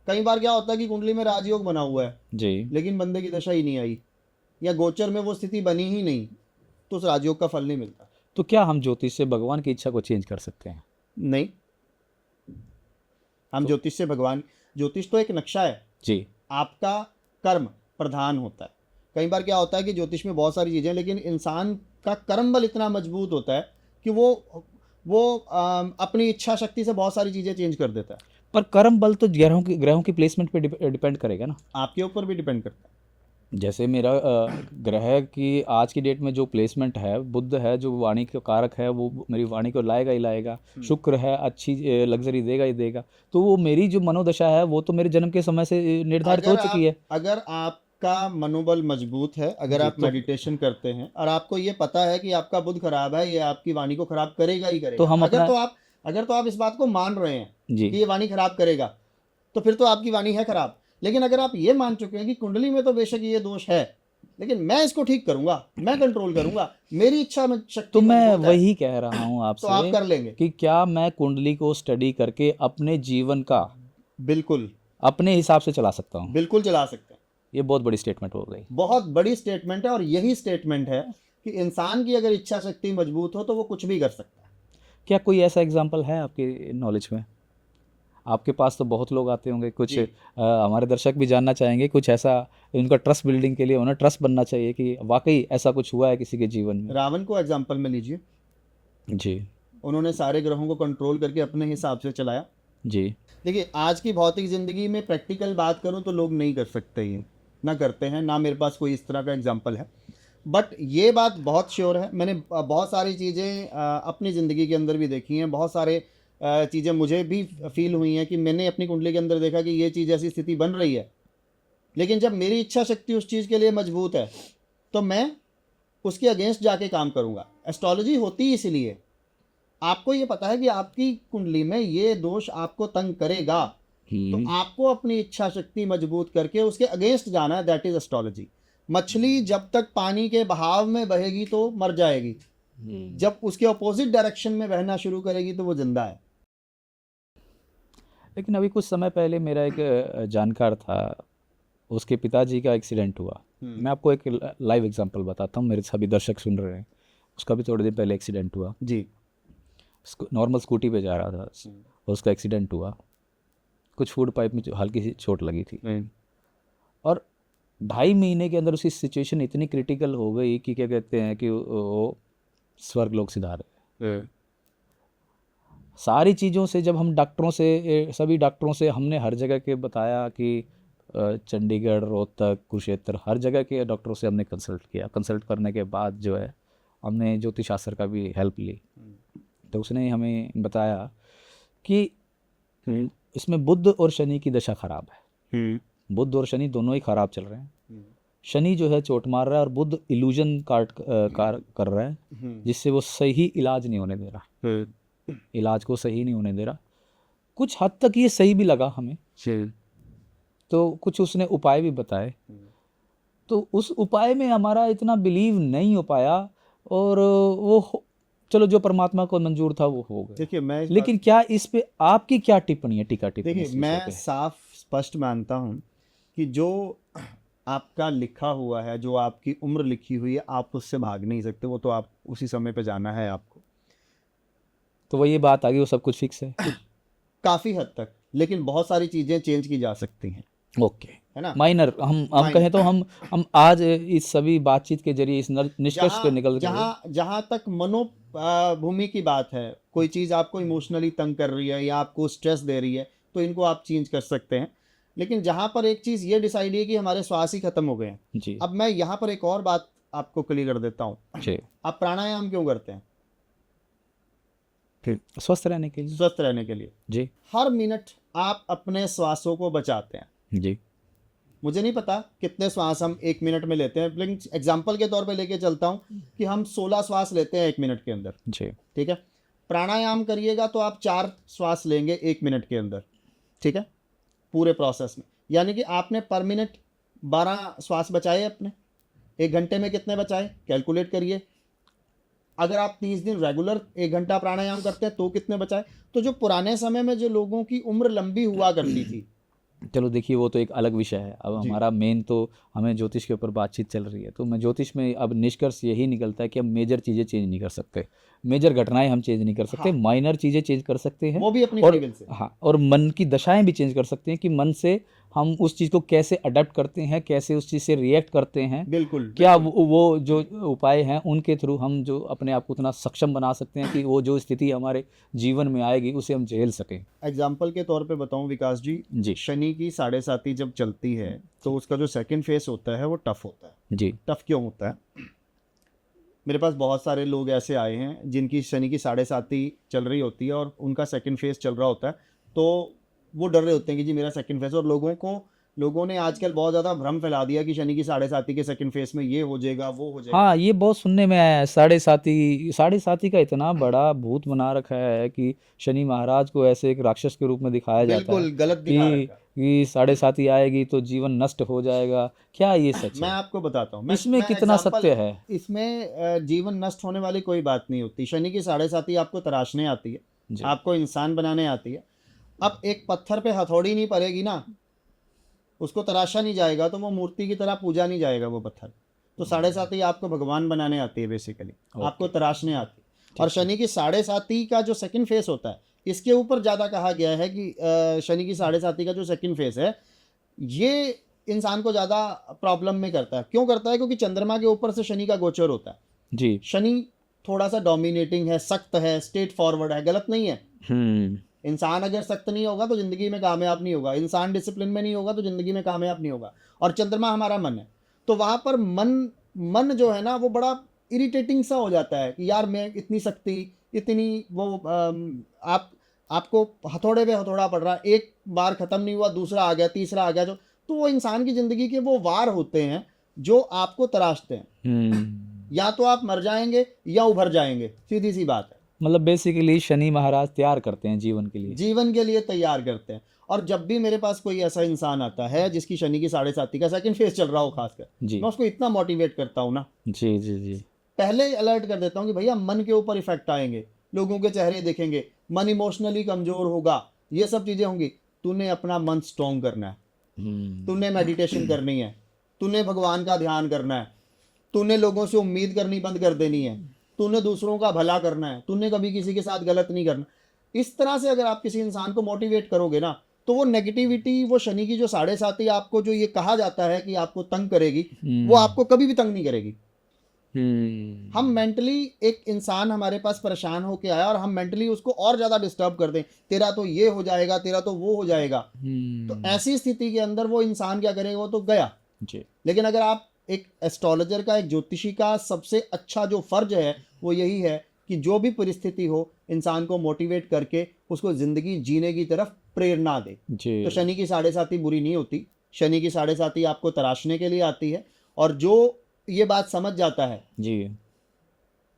कई बार क्या होता है कि कुंडली में राजयोग बना हुआ है, जी। लेकिन बंदे की दशा ही नहीं आई, या गोचर में वो स्थिति बनी ही नहीं, तो उस राजयोग का फल नहीं मिलता। तो क्या हम ज्योतिष से भगवान की इच्छा को चेंज कर सकते हैं? नहीं, हम ज्योतिष से भगवान, ज्योतिष तो एक नक्शा है जी। आपका कर्म प्रधान होता है। कई बार क्या होता है कि ज्योतिष में बहुत सारी चीज़ें, लेकिन इंसान का कर्म बल इतना मजबूत होता है कि वो अपनी इच्छा शक्ति से बहुत सारी चीज़ें चेंज कर देता है। पर कर्म बल तो ग्रहों की प्लेसमेंट पे डिपेंड करेगा ना। आपके ऊपर भी डिपेंड करता है। जैसे मेरा ग्रह की आज की डेट में जो प्लेसमेंट है, बुध है जो वाणी का कारक है, वो मेरी वाणी को लाएगा ही लाएगा। शुक्र है, अच्छी लग्जरी देगा ही देगा। तो वो मेरी जो मनोदशा है वो तो मेरे जन्म के समय से निर्धारित हो चुकी है। अगर आपका मनोबल मजबूत है, अगर आप मेडिटेशन करते हैं और आपको ये पता है कि आपका बुध खराब है, ये आपकी वाणी को खराब करेगा ही करेगा। तो हम अगर तो आप इस बात को मान रहे हैं जी कि ये वाणी खराब करेगा, तो फिर तो आपकी वाणी है खराब। लेकिन अगर आप ये मान चुके हैं कि कुंडली में तो बेशक ये दोष है, लेकिन मैं इसको ठीक करूंगा, मैं कंट्रोल करूंगा, मेरी इच्छा में शक्ति, तो मैं वही कह रहा हूँ आपसे, तो आप कर लेंगे कि क्या मैं कुंडली को स्टडी करके अपने जीवन का बिल्कुल अपने हिसाब से चला सकता हूँ? बिल्कुल चला सकते हैं। ये बहुत बड़ी स्टेटमेंट हो गई। बहुत बड़ी स्टेटमेंट है, और यही स्टेटमेंट है कि इंसान की अगर इच्छा शक्ति मजबूत हो तो वो कुछ भी कर सकता है। क्या कोई ऐसा एग्जाम्पल है आपके नॉलेज में? आपके पास तो बहुत लोग आते होंगे, कुछ हमारे दर्शक भी जानना चाहेंगे, कुछ ऐसा इनका ट्रस्ट बिल्डिंग के लिए, उन्हें ट्रस्ट बनना चाहिए कि वाकई ऐसा कुछ हुआ है किसी के जीवन में। रावण को एग्जाम्पल में लीजिए जी। उन्होंने सारे ग्रहों को कंट्रोल करके अपने हिसाब से चलाया। जी। देखिए, आज की भौतिक ज़िंदगी में प्रैक्टिकल बात करूं तो लोग नहीं कर सकते, ये ना करते हैं, ना मेरे पास कोई इस तरह का एग्जाम्पल है। बट ये बात बहुत श्योर है, मैंने बहुत सारी चीज़ें अपनी ज़िंदगी के अंदर भी देखी हैं। बहुत सारे चीज़ें मुझे भी फील हुई हैं कि मैंने अपनी कुंडली के अंदर देखा कि ये चीज़ ऐसी स्थिति बन रही है, लेकिन जब मेरी इच्छा शक्ति उस चीज़ के लिए मजबूत है तो मैं उसके अगेंस्ट जाके काम करूँगा। एस्ट्रोलॉजी होती ही इसीलिए, आपको ये पता है कि आपकी कुंडली में ये दोष आपको तंग करेगा, तो आपको अपनी इच्छा शक्ति मजबूत करके उसके अगेंस्ट जाना है। That is astrology. मछली जब तक पानी के बहाव में बहेगी तो मर जाएगी, जब उसके अपोजिट डायरेक्शन में बहना शुरू करेगी तो वो जिंदा है। लेकिन अभी कुछ समय पहले मेरा एक जानकार था, उसके पिताजी का एक्सीडेंट हुआ। मैं आपको एक लाइव एग्जांपल बताता हूँ, मेरे सभी दर्शक सुन रहे हैं। उसका भी थोड़े दिन पहले एक्सीडेंट हुआ जी। नॉर्मल स्कूटी पे जा रहा था और उसका एक्सीडेंट हुआ। कुछ फूड पाइप में हल्की सी चोट लगी थी और 2.5 महीने के अंदर उसकी सिचुएशन इतनी क्रिटिकल हो गई कि क्या कहते हैं कि वो स्वर्ग लोक सिधार है। सारी चीज़ों से जब हम डॉक्टरों से, सभी डॉक्टरों से हमने हर जगह के बताया कि चंडीगढ़, रोहतक, कुरुक्षेत्र, हर जगह के डॉक्टरों से हमने कंसल्ट किया। कंसल्ट करने के बाद जो है हमने ज्योतिष शास्त्र का भी हेल्प ली। तो उसने हमें बताया कि इसमें बुध और शनि की दशा खराब है। बुध और शनि दोनों ही खराब चल रहे हैं। शनि जो है चोट मार रहा है और बुध इल्यूजन कर रहा है, जिससे वो सही इलाज नहीं होने दे रहा, इलाज को सही नहीं होने दे रहा। कुछ हद तक ये सही भी लगा हमें, तो कुछ उसने उपाय भी बताए, तो उस उपाय में हमारा इतना बिलीव नहीं हो पाया और वो चलो जो परमात्मा को मंजूर था वो हो गया। देखिए मैं लेकिन क्या इस पे आपकी क्या टिप्पणी है, टीका टिप्पणी? देखिए मैं साफ स्पष्ट मानता हूँ कि जो आपका लिखा हुआ है, जो आपकी उम्र लिखी हुई है, आप उससे भाग नहीं सकते। वो तो आप उसी समय पे जाना है आपको। तो वो ये बात आ गई, वो सब कुछ फिक्स है काफ़ी हद तक, लेकिन बहुत सारी चीज़ें चेंज की जा सकती हैं। ओके, है ना? माइनर हम कहें तो हम आज इस सभी बातचीत के जरिए इस निष्कर्ष पे निकल गए। जहाँ तक मनोभूमि की बात है, कोई चीज़ आपको इमोशनली तंग कर रही है या आपको स्ट्रेस दे रही है, तो इनको आप चेंज कर सकते हैं। लेकिन जहाँ पर एक चीज़ ये डिसाइड है कि हमारे श्वास ही खत्म हो गए हैं जी। अब मैं यहाँ पर एक और बात आपको क्लियर कर देता हूँ। आप प्राणायाम क्यों करते हैं? फिर स्वस्थ रहने के लिए। स्वस्थ रहने के लिए जी। हर मिनट आप अपने श्वासों को बचाते हैं जी। मुझे नहीं पता कितने श्वास हम 1 मिनट में लेते हैं, लेकिन एग्जाम्पल के तौर पे लेके चलता हूँ कि हम 16 श्वास लेते हैं 1 मिनट के अंदर। जी। ठीक है। प्राणायाम करिएगा तो आप 4 श्वास लेंगे 1 मिनट के अंदर। ठीक है, पूरे प्रोसेस में, यानी कि आपने पर मिनट 12 श्वास बचाए अपने। 1 घंटे में कितने बचाए कैलकुलेट करिए। अगर आप 30 दिन रेगुलर 1 घंटा प्राणायाम करते हैं तो कितने बचाए। तो जो पुराने समय में जो लोगों की उम्र लंबी हुआ करती थी, चलो देखिए वो तो एक अलग विषय है। अब हमारा मेन तो हमें ज्योतिष के ऊपर बातचीत चल रही है, तो मैं ज्योतिष में अब निष्कर्ष यही निकलता है कि हम मेजर चीज़ें चेंज नहीं कर सकते, मेजर घटनाएं हम चेंज नहीं कर सकते। हाँ। माइनर चीज़ें चेंज कर सकते हैं, वो भी अपनी और से। हाँ, और मन की दशाएं भी चेंज कर सकते हैं कि मन से हम उस चीज़ को कैसे अडेप्ट करते हैं, कैसे उस चीज़ से रिएक्ट करते हैं। बिल्कुल। क्या वो जो उपाय हैं उनके थ्रू हम जो अपने आप को उतना सक्षम बना सकते हैं कि वो जो स्थिति हमारे जीवन में आएगी उसे हम झेल सकें। एग्जाम्पल के तौर पे बताऊं विकास जी, शनि की 7.5 जब चलती है तो उसका जो सेकंड फेस होता है वो टफ होता है। जी। टफ क्यों होता है? मेरे पास बहुत सारे लोग ऐसे आए हैं जिनकी शनि की 7.5 चल रही होती है और उनका सेकंड फेस चल रहा होता है, तो वो डर रहे होते हैं कि जी मेरा सेकंड फेस। और लोगों ने आजकल बहुत ज़्यादा भ्रम फैला दिया कि शनि की 7.5 के सेकंड फेस में ये हो जाएगा वो हो जाएगा। हाँ, ये बहुत सुनने में आया है। 7.5 का इतना बड़ा भूत बना रखा है कि शनि महाराज को ऐसे एक राक्षस के रूप में दिखाया जाता है। बिल्कुल गलत दिखा रखा है कि 7.5 आएगी तो जीवन नष्ट हो जाएगा। क्या ये सच है? मैं आपको बताता हूँ इसमें कितना सत्य है। इसमें जीवन नष्ट होने वाली कोई बात नहीं होती। शनि की 7.5 आपको तराशने आती है, आपको इंसान बनाने आती है। अब एक पत्थर पे हथौड़ी नहीं पड़ेगी ना, उसको तराशा नहीं जाएगा तो वो मूर्ति की तरह पूजा नहीं जाएगा वो पत्थर। तो 7.5 आपको भगवान बनाने आती है बेसिकली, आपको तराशने आती है। और शनि की 7.5 का जो सेकंड फेस होता है, इसके ऊपर ज़्यादा कहा गया है कि शनि की 7.5 का जो सेकंड फेस है ये इंसान को ज़्यादा प्रॉब्लम में करता है। क्यों करता है? क्योंकि चंद्रमा के ऊपर से शनि का गोचर होता है जी। शनि थोड़ा सा डोमिनेटिंग है, सख्त है, स्ट्रेट फॉरवर्ड है, गलत नहीं है। इंसान अगर सख्त नहीं होगा तो ज़िंदगी में कामयाब नहीं होगा, इंसान डिसिप्लिन में नहीं होगा तो ज़िंदगी में कामयाब नहीं होगा। और चंद्रमा हमारा मन है, तो वहाँ पर मन जो है ना वो बड़ा इरिटेटिंग सा हो जाता है कि यार मैं इतनी शक्ति, इतनी वो आप आपको हथौड़े पे हथौड़ा पड़ रहा, एक बार खत्म नहीं हुआ, दूसरा आ गया, तीसरा आ गया, तो वो इंसान की जिंदगी के वो वार होते हैं जो आपको तराशते हैं। या तो आप मर जाएंगे या उभर जाएंगे, सीधी सी बात है। मतलब बेसिकली शनि महाराज तैयार करते हैं जीवन के लिए। जीवन के लिए तैयार करते हैं। और जब भी मेरे पास कोई ऐसा इंसान आता है जिसकी शनि की 7.5 का सेकंड फेज चल रहा हो खासकर, जी मैं उसको इतना मोटिवेट करता हूँ ना, जी जी जी। पहले अलर्ट कर देता हूँ कि भैया मन के ऊपर इफेक्ट आएंगे, लोगों के चेहरे देखेंगे, मन इमोशनली कमजोर होगा, ये सब चीजें होंगी। तूने अपना मन स्ट्रॉन्ग करना है, तूने मेडिटेशन करनी है, तूने भगवान का ध्यान करना है, तूने लोगों से उम्मीद करनी बंद कर देनी है, तूने दूसरों का भला करना है, तूने कभी किसी के साथ गलत नहीं करना। इस तरह से अगर आप किसी इंसान को मोटिवेट करोगे ना, तो वो नेगेटिविटी, वो शनि की जो 7.5 आपको जो ये कहा जाता है कि आपको तंग करेगी, वो आपको कभी भी तंग नहीं करेगी। हम मेंटली, एक इंसान हमारे पास परेशान होके आया और हम मेंटली उसको और ज्यादा डिस्टर्ब कर दें, तेरा तो ये हो जाएगा, तेरा तो वो हो जाएगा, तो ऐसी स्थिति के अंदर वो इंसान क्या करेगा, वो तो गया जी। लेकिन अगर आप एक एस्ट्रोलॉजर का, एक ज्योतिषी का सबसे अच्छा जो फर्ज है वो यही है कि जो भी परिस्थिति हो, इंसान को मोटिवेट करके उसको जिंदगी जीने की तरफ प्रेरणा दे। जी। तो शनि की 7.5 बुरी नहीं होती, शनि की 7.5 आपको तराशने के लिए आती है, और जो ये बात समझ जाता है जी।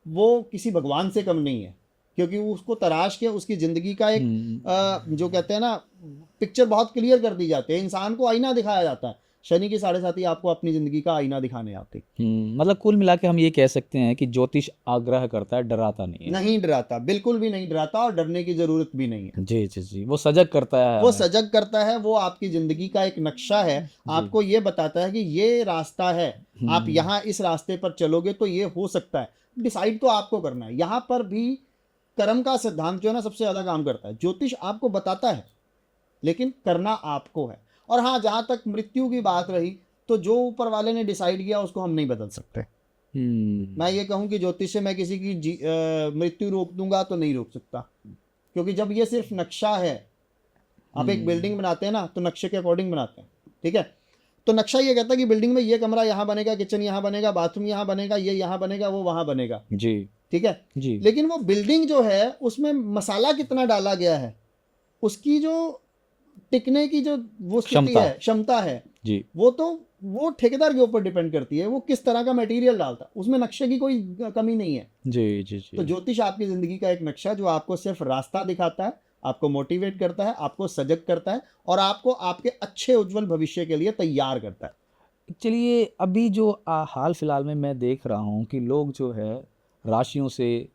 वो किसी भगवान से कम नहीं है, क्योंकि वो उसको तराश के उसकी जिंदगी का एक जो कहते हैं ना, पिक्चर बहुत क्लियर कर दी जाती है, इंसान को आईना दिखाया जाता है। शनि की 7.5 आपको अपनी जिंदगी का आईना दिखाने आती। मतलब कुल मिला के हम ये कह सकते हैं कि ज्योतिष आग्रह करता है, डराता नहीं है। नहीं डराता, बिल्कुल भी नहीं डराता, और डरने की जरूरत भी नहीं है। जी जी जी। वो सजग करता है, वो सजग करता है, वो आपकी जिंदगी का एक नक्शा है, आपको ये बताता है कि ये रास्ता है, आप यहाँ इस रास्ते पर चलोगे तो ये हो सकता है। डिसाइड तो आपको करना है। यहाँ पर भी कर्म का सिद्धांत जो है ना सबसे ज्यादा काम करता है। ज्योतिष आपको बताता है लेकिन करना आपको है। और हाँ, जहां तक मृत्यु की बात रही, तो जो ऊपर वाले ने डिसाइड किया उसको हम नहीं बदल सकते। मैं ये कहूं कि ज्योतिष से मैं किसी की मृत्यु रोक दूंगा तो नहीं रोक सकता, क्योंकि जब ये सिर्फ नक्शा है, आप एक बिल्डिंग बनाते हैं ना तो नक्शे के अकॉर्डिंग बनाते हैं, ठीक है। तो नक्शा ये कहता है कि बिल्डिंग में ये कमरा यहाँ बनेगा, किचन यहाँ बनेगा, बाथरूम यहाँ बनेगा, ये यहाँ बनेगा, वो वहाँ बनेगा, जी ठीक है जी। लेकिन वो बिल्डिंग जो है उसमें मसाला कितना डाला गया है, उसकी जो टिकने की जो वो स्थिति है, क्षमता है जी, वो ठेकेदार के ऊपर डिपेंड करती है, वो किस तरह का मटेरियल डालता है, उसमें नक्शे की कोई कमी नहीं है। जी जी जी। तो ज्योतिष आपकी जिंदगी का एक नक्शा जो आपको सिर्फ रास्ता दिखाता है, आपको मोटिवेट करता है, आपको सजग करता है, और आपको आपके अच्छे उज्जवल भविष्य के लिए तैयार करता है। चलिए, अभी जो हाल फिलहाल में मैं देख रहा हूँ कि लोग जो है राशियों से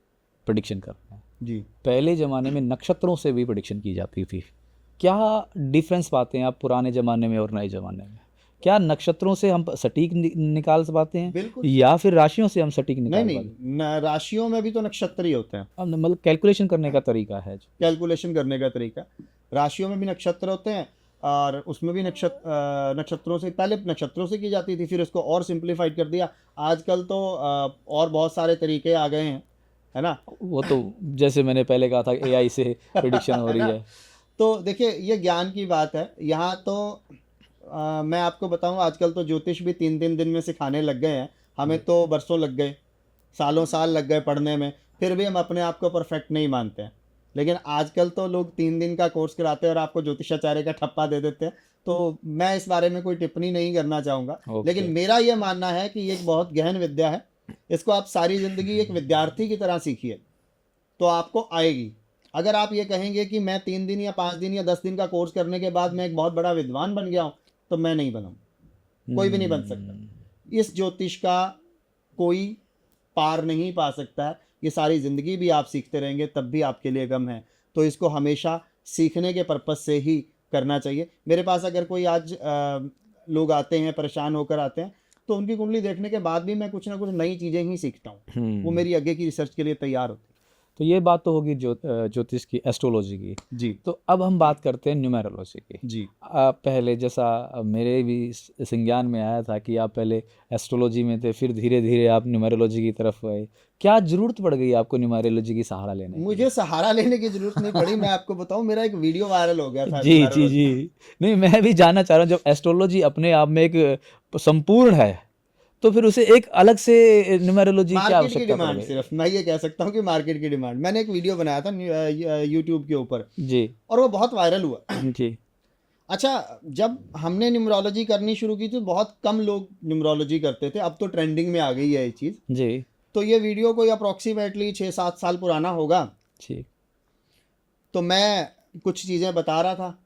प्रेडिक्शन कर रहे हैं। जी, पहले ज़माने में नक्षत्रों से भी प्रेडिक्शन की जाती थी। क्या डिफरेंस पाते हैं आप पुराने ज़माने में और नए ज़माने में? क्या नक्षत्रों से हम सटीक निकाल पाते हैं, बिल्कुल, या फिर राशियों से हम सटीक निकाल नहीं पाते हैं? नहीं, राशियों में भी तो नक्षत्र ही होते हैं। अब मतलब कैलकुलेशन करने का तरीका है। कैलकुलेशन करने का तरीका, राशियों में भी नक्षत्र होते हैं, और उसमें भी नक्षत्रों से, पहले नक्षत्रों से की जाती थी, फिर उसको और सिंप्लीफाइड कर दिया। आजकल तो और बहुत सारे तरीके आ गए हैं, है ना। वो तो जैसे मैंने पहले कहा था, एआई से प्रेडिक्शन हो रही है। तो देखिए, ये ज्ञान की बात है। यहाँ तो मैं आपको बताऊं, आजकल तो ज्योतिष भी 3-3 दिन में सिखाने लग गए हैं। हमें तो बरसों लग गए, सालों साल लग गए पढ़ने में, फिर भी हम अपने आप को परफेक्ट नहीं मानते हैं। लेकिन आजकल तो लोग 3 दिन का कोर्स कराते हैं और आपको ज्योतिषाचार्य का ठप्पा दे देते हैं। तो मैं इस बारे में कोई टिप्पणी नहीं करना चाहूँगा, लेकिन मेरा ये मानना है कि ये एक बहुत गहन विद्या है। इसको आप सारी ज़िंदगी एक विद्यार्थी की तरह सीखिए तो आपको आएगी। अगर आप ये कहेंगे कि मैं 3 दिन या 5 दिन या 10 दिन का कोर्स करने के बाद मैं एक बहुत बड़ा विद्वान बन गया हूँ, तो मैं नहीं बना, कोई भी नहीं बन सकता। इस ज्योतिष का कोई पार नहीं पा सकता है। ये सारी ज़िंदगी भी आप सीखते रहेंगे तब भी आपके लिए गम है। तो इसको हमेशा सीखने के पर्पज़ से ही करना चाहिए। मेरे पास अगर कोई आज लोग आते हैं, परेशान होकर आते हैं, तो उनकी कुंडली देखने के बाद भी मैं कुछ ना कुछ नई चीज़ें ही सीखता हूँ। वो मेरी आगे की रिसर्च के लिए तैयार होती है। तो ये बात तो होगी ज्योतिष की, एस्ट्रोलॉजी की। जी, तो अब हम बात करते हैं न्यूमेरोलॉजी की। जी, पहले जैसा मेरे भी संज्ञान में आया था कि आप पहले एस्ट्रोलॉजी में थे, फिर धीरे धीरे आप न्यूमेरोलॉजी की तरफ गए। क्या जरूरत पड़ गई आपको न्यूमेरोलॉजी की सहारा लेने की? मुझे सहारा लेने की जरूरत नहीं पड़ी। मैं आपको बताऊं, मेरा एक वीडियो वायरल हो गया था। जी जी जी। नहीं, मैं भी जानना चाह रहा हूँ, जब एस्ट्रोलॉजी अपने आप में एक संपूर्ण है, तो फिर उसे एक अलग से न्यूमेरोलॉजी की मार्केट की आवश्यकता पड़ डिमांड, गई। सिर्फ मैं ये कह सकता हूँ कि मार्केट की डिमांड। मैंने एक वीडियो बनाया था यूट्यूब के ऊपर, जी और वो बहुत वायरल हुआ। जी अच्छा, जब हमने न्यूमरोलॉजी करनी शुरू की थी बहुत कम लोग न्यूमरोलॉजी करते थे, अब तो ट्रेंडिंग में आ गई है ये चीज़। जी तो ये वीडियो कोई अप्रॉक्सीमेटली 6-7 साल पुराना होगा। ठीक। तो मैं कुछ चीज़ें बता रहा था,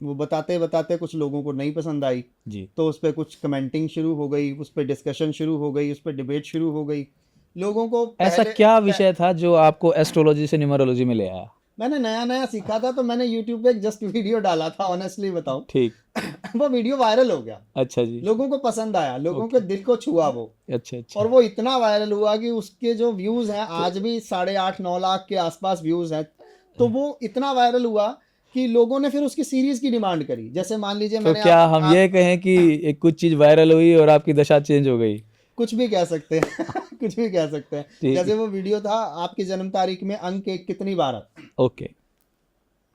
वो बताते बताते कुछ लोगों को नहीं पसंद आई, जी तो उस पर कुछ कमेंटिंग शुरू हो गई, उस पर डिस्कशन शुरू हो गई, उस पर डिबेट शुरू हो गई। लोगों को ऐसा पहले क्या विषय था जो आपको एस्ट्रोलॉजी से न्यूमेरोलॉजी में ले आया? मैंने नया नया सीखा था, तो मैंने यूट्यूब पे एक जस्ट वीडियो डाला था, ऑनेस्टली बताऊं। ठीक। वो वीडियो वायरल हो गया, अच्छा जी। लोगों को पसंद आया, लोगों ओके। के दिल को छुआ वो। अच्छा अच्छा। और वो इतना वायरल हुआ कि उसके जो व्यूज हैं आज भी 8.5-9 लाख के आसपास व्यूज हैं। तो वो इतना वायरल हुआ कि लोगों ने फिर उसकी सीरीज की डिमांड करी। जैसे मान लीजिए तो मैंने क्या हम ये कहें कि एक कुछ चीज वायरल हुई और आपकी दशा चेंज हो गई? कुछ भी कह सकते हैं कुछ भी कह सकते हैं। ठीक। जैसे वो वीडियो था आपकी जन्म तारीख में अंक एक कितनी बार आता, ओके।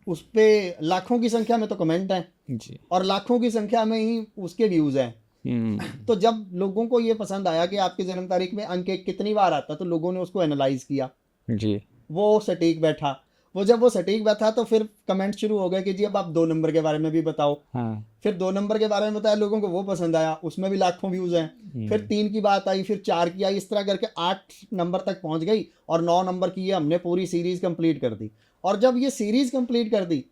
उस पे लाखों की संख्या में तो कमेंट है, जी। और लाखों की संख्या में ही उसके व्यूज हैं। तो जब लोगों को ये पसंद आया कि आपकी जन्म तारीख में अंक एक कितनी बार आता, तो लोगों ने उसको एनालाइज किया, जी वो सटीक बैठा। वो जब वो सटीक बैठा तो फिर कमेंट शुरू हो गए कि जी अब आप 2 नंबर के बारे में भी बताओ। हाँ। फिर 2 नंबर के बारे में बताया, लोगों को वो पसंद आया, उसमें भी लाखों व्यूज हैं। फिर 3 की बात आई, फिर 4 की आई, इस तरह करके 8 नंबर तक पहुंच गई, और 9 नंबर की ये हमने पूरी सीरीज कंप्लीट कर दी। और जब ये सीरीज कंप्लीट कर दी,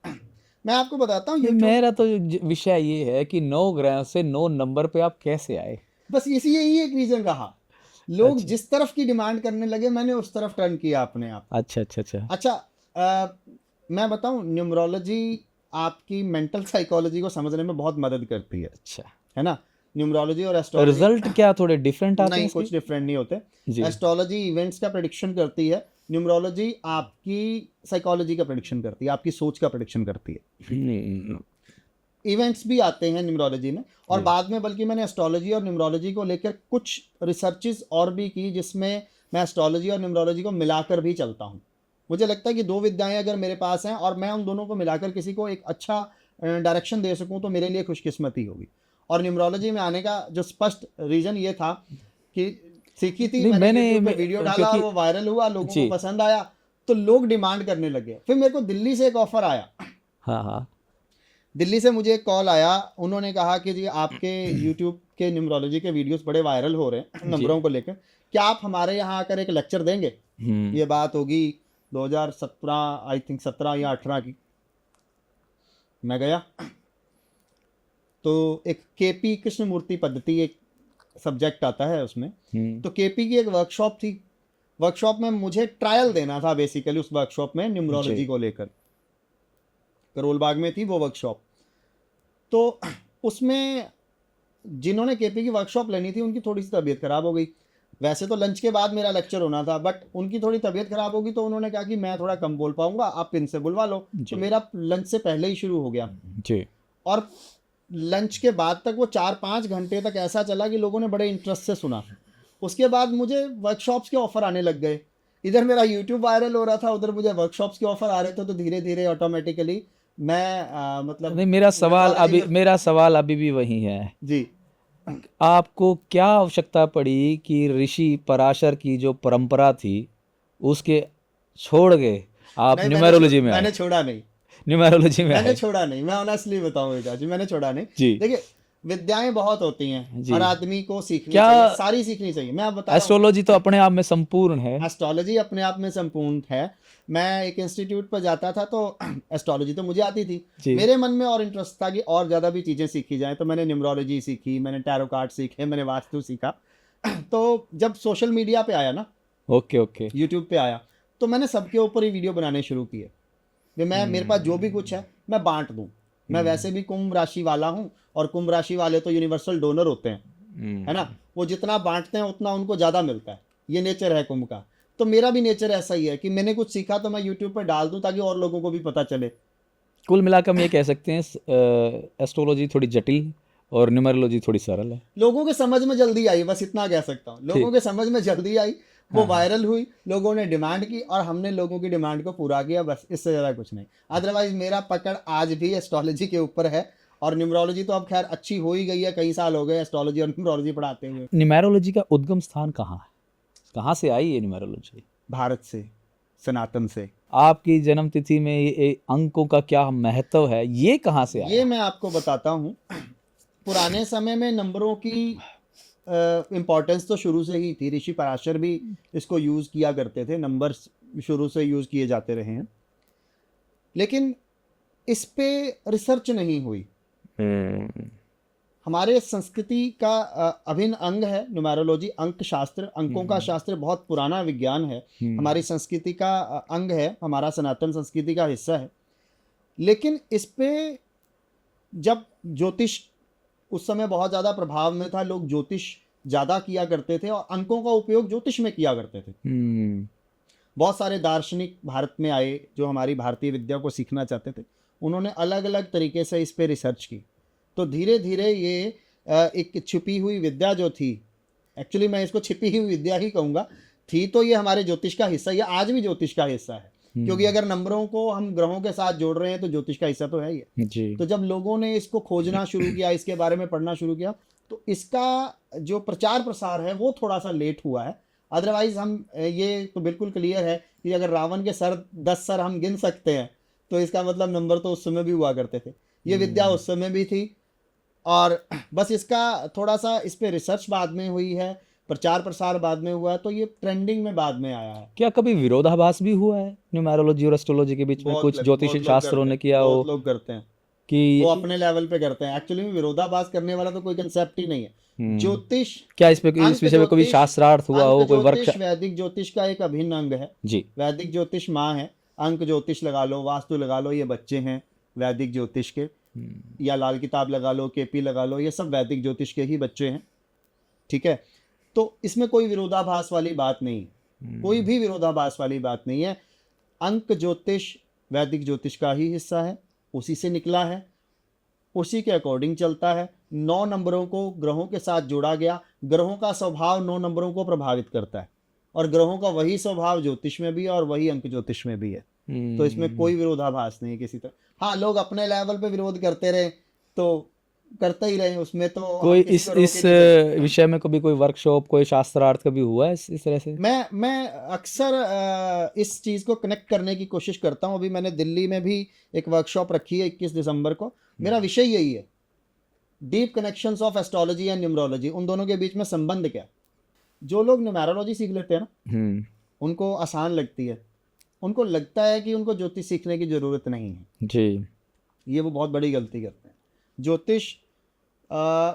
मैं आपको बताता हूँ यूट्यूब, मेरा तो विषय ये है कि 9 ग्रह से 9 नंबर पे आप कैसे आए? बस इसी यही एक रीजन रहा। लोग अच्छा जिस तरफ की डिमांड करने लगे, मैंने उस तरफ टर्न किया अपने आप। अच्छा अच्छा अच्छा। अच्छा, मैं बताऊं, न्यूमरोलॉजी आपकी मेंटल साइकोलॉजी को समझने में बहुत मदद करती अच्छा। है ना। न्यूमरोलॉजी और एस्ट्रोलॉजी रिजल्ट क्या थोड़े डिफरेंट आते हैं नहीं, इसके? कुछ डिफरेंट नहीं होते। जी। एस्ट्रोलॉजी इवेंट्स का प्रेडिक्शन करती है, न्यूमरोलॉजी आपकी साइकोलॉजी का प्रेडिक्शन करती है, आपकी सोच का प्रेडिक्शन करती है। इवेंट्स भी आते हैं न्यूमरोलॉजी में, और बाद में बल्कि मैंने एस्ट्रोलॉजी और न्यूमरोलॉजी को लेकर कुछ रिसर्चेस और भी की, जिसमें मैं एस्ट्रोलॉजी और न्यूमरोलॉजी को मिलाकर भी चलता हूँ। मुझे लगता है कि 2 विद्याएं अगर मेरे पास हैं और मैं उन दोनों को मिलाकर किसी को एक अच्छा डायरेक्शन दे सकूं, तो मेरे लिए खुशकिस्मती होगी। और न्यूमरोलॉजी में आने का जो स्पष्ट रीज़न ये था कि सीखी थी, मैंने यूट्यूब पे वीडियो डाला और वो वायरल हुआ, लोगों को पसंद आया, तो लोग डिमांड करने लगे। फिर मेरे को दिल्ली से एक ऑफर आया। हाँ हाँ। दिल्ली से मुझे एक कॉल आया, उन्होंने कहा कि जी आपके यूट्यूब के न्यूमरोलॉजी के वीडियोस बड़े वायरल हो रहे हैं नंबरों को लेकर, क्या आप हमारे यहाँ आकर एक लेक्चर देंगे? ये बात होगी 2017, आई थिंक 17 या 18 की। मैं गया, तो एक केपी कृष्णमूर्ति पद्धति एक सब्जेक्ट आता है उसमें, तो केपी की एक वर्कशॉप थी। वर्कशॉप में मुझे ट्रायल देना था बेसिकली, उस वर्कशॉप में न्यूमरोलॉजी को लेकर, करोल बाग में थी वो वर्कशॉप। तो उसमें जिन्होंने केपी की वर्कशॉप लेनी थी, उनकी थोड़ी सी तबीयत ख़राब हो गई। वैसे तो लंच के बाद मेरा लेक्चर होना था, बट उनकी थोड़ी तबीयत ख़राब होगी, तो उन्होंने कहा कि मैं थोड़ा कम बोल पाऊंगा, आप इनसे बुलवा लो। तो मेरा लंच से पहले ही शुरू हो गया जी। और लंच के बाद तक वो 4-5 घंटे तक ऐसा चला कि लोगों ने बड़े इंटरेस्ट से सुना। उसके बाद मुझे वर्कशॉप्स के ऑफ़र आने लग गए। इधर मेरा यूट्यूब वायरल हो रहा था, उधर मुझे वर्कशॉप्स के ऑफ़र आ रहे थे। तो धीरे धीरे ऑटोमेटिकली मैं मतलब नहीं, मेरा सवाल अभी भी वही है जी, आपको क्या आवश्यकता पड़ी कि ऋषि पराशर की जो परंपरा थी उसके छोड़ के आप नहीं, न्यूमेरोलॉजी में मैंने आए? छोड़ा नहीं, न्यूमेरोलॉजी में मैंने आए? छोड़ा नहीं, मैं ऑनेस्टली बताऊं बेटा जी, मैंने छोड़ा नहीं। जी। देखिए, विद्याएं बहुत होती हैं, जी। हर आदमी को सीखनी क्या चाहिए, सारी सीखनी चाहिए। मैं आप बता रहा हूं, एस्ट्रोलॉजी तो अपने आप में संपूर्ण है। एस्ट्रोलॉजी अपने आप में संपूर्ण है। मैं एक इंस्टीट्यूट पर जाता था, तो एस्ट्रोलॉजी तो मुझे आती थी, जी। मेरे मन में और इंटरेस्ट था कि और ज़्यादा भी चीज़ें सीखी जाएं। तो मैंने न्यूमरोलॉजी सीखी, मैंने टैरो कार्ड सीखे, मैंने वास्तु सीखा। तो जब सोशल मीडिया पे आया ना, ओके ओके। यूट्यूब पे आया, तो मैंने सबके ऊपर ही वीडियो बनाने शुरू किए। मैं मेरे पास जो भी कुछ है मैं बांट दूं। मैं वैसे भी कुंभ राशि वाला हूं, और कुंभ राशि वाले तो यूनिवर्सल डोनर होते हैं, है ना। वो जितना बांटते हैं उतना उनको ज़्यादा मिलता है, ये नेचर है कुंभ का। तो मेरा भी नेचर ऐसा ही है कि मैंने कुछ सीखा तो मैं यूट्यूब पर डाल दूं, ताकि और लोगों को भी पता चले। कुल मिलाकर हम ये कह सकते हैं एस्ट्रोलॉजी थोड़ी जटिल और न्यूमेरोलॉजी थोड़ी सरल है। लोगों के समझ में जल्दी आई, बस इतना कह सकता हूँ। लोगों के समझ में जल्दी आई, वो वायरल हुई, लोगों ने डिमांड की, और हमने लोगों की डिमांड को पूरा किया, बस इससे ज़्यादा कुछ नहीं। अदरवाइज मेरा पकड़ आज भी एस्ट्रोलॉजी के ऊपर है, और न्यूमरोलॉजी तो अब खैर अच्छी हो ही गई है, कई साल हो गए एस्ट्रोलॉजी और न्यूमरोलॉजी पढ़ाते हुए। न्यूमेरोलॉजी का उद्गम स्थान कहाँ है, कहाँ से आई ये न्यूमेरोलॉजी? भारत से, सनातन से। आपकी जन्म तिथि में ये अंकों का क्या महत्व है, ये कहाँ से आया? ये मैं आपको बताता हूँ। पुराने समय में नंबरों की इम्पोर्टेंस तो शुरू से ही थी, ऋषि पराशर भी इसको यूज़ किया करते थे, नंबर्स शुरू से यूज़ किए जाते रहे हैं, लेकिन इस पे रिसर्च नहीं हुई। हमारे संस्कृति का अभिन्न अंग है न्यूमेरोलॉजी, अंक शास्त्र, अंकों का शास्त्र बहुत पुराना विज्ञान है, हमारी संस्कृति का अंग है, हमारा सनातन संस्कृति का हिस्सा है। लेकिन इस पे जब ज्योतिष उस समय बहुत ज़्यादा प्रभाव में था, लोग ज्योतिष ज़्यादा किया करते थे और अंकों का उपयोग ज्योतिष में किया करते थे। बहुत सारे दार्शनिक भारत में आए जो हमारी भारतीय विद्या को सीखना चाहते थे, उन्होंने अलग अलग तरीके से इस पे रिसर्च की। तो धीरे धीरे ये एक छिपी हुई विद्या जो थी, एक्चुअली मैं इसको छिपी हुई विद्या ही कहूँगा, थी तो ये हमारे ज्योतिष का हिस्सा, ये आज भी ज्योतिष का हिस्सा है, क्योंकि अगर नंबरों को हम ग्रहों के साथ जोड़ रहे हैं तो ज्योतिष का हिस्सा तो है ही है। तो जब लोगों ने इसको खोजना शुरू किया, इसके बारे में पढ़ना शुरू किया, तो इसका जो प्रचार प्रसार है वो थोड़ा सा लेट हुआ है। अदरवाइज हम ये तो बिल्कुल क्लियर है कि अगर रावण के 10 सर हम गिन सकते हैं तो इसका मतलब नंबर तो उस समय भी हुआ करते थे, ये विद्या उस समय भी थी। और बस इसका थोड़ा सा इस पे रिसर्च बाद में हुई है, प्रचार प्रसार बाद में हुआ, तो ये ट्रेंडिंग में बाद में आया है। क्या कभी विरोधाभास भी हुआ है न्यूमेरोलॉजी और एस्ट्रोलॉजी के बीच में? कुछ ज्योतिषी शास्त्रों ने किया हो? बहुत लोग करते हैं कि वो अपने लेवल पे करते हैं। एक्चुअली में विरोधाभास करने वाला तो कोई कंसेप्ट ही नहीं है। ज्योतिष क्या इस विषय में कोई शास्त्रार्थ हुआ हो, कोई वर्कशॉप? वैदिक ज्योतिष का एक अभिन्न अंग है जी। वैदिक ज्योतिष माँ है, अंक ज्योतिष लगा लो, वास्तु लगा लो, ये बच्चे हैं वैदिक ज्योतिष के, या लाल किताब लगा लो, केपी लगा लो, ये सब वैदिक ज्योतिष के ही बच्चे हैं, ठीक है। तो इसमें कोई विरोधाभास वाली बात नहीं, कोई भी विरोधाभास वाली बात नहीं है। अंक ज्योतिष वैदिक ज्योतिष का ही हिस्सा है, उसी से निकला है, उसी के अकॉर्डिंग चलता है। 9 नंबरों को ग्रहों के साथ जोड़ा गया, ग्रहों का स्वभाव 9 नंबरों को प्रभावित करता है, और ग्रहों का वही स्वभाव ज्योतिष में भी है और वही अंक ज्योतिष में भी है। तो इसमें कोई विरोधाभास नहीं किसी तरह। हाँ, लोग अपने लेवल पे विरोध करते रहे तो करते ही रहे, उसमें तो कोई इस विषय में कभी कोई वर्कशॉप, कोई शास्त्रार्थ कभी हुआ है इस तरह से? मैं अक्सर इस चीज़ को कनेक्ट करने की कोशिश करता हूँ। अभी मैंने दिल्ली में भी एक वर्कशॉप रखी है 21 दिसंबर को। मेरा विषय यही है, deep connections of astrology and numerology, उन दोनों के बीच में संबंध क्या। जो लोग न्यूमरोलॉजी सीख लेते हैं ना, उनको आसान लगती है, उनको लगता है कि उनको ज्योतिष सीखने की जरूरत नहीं है जी। ये वो बहुत बड़ी गलती करते हैं। ज्योतिष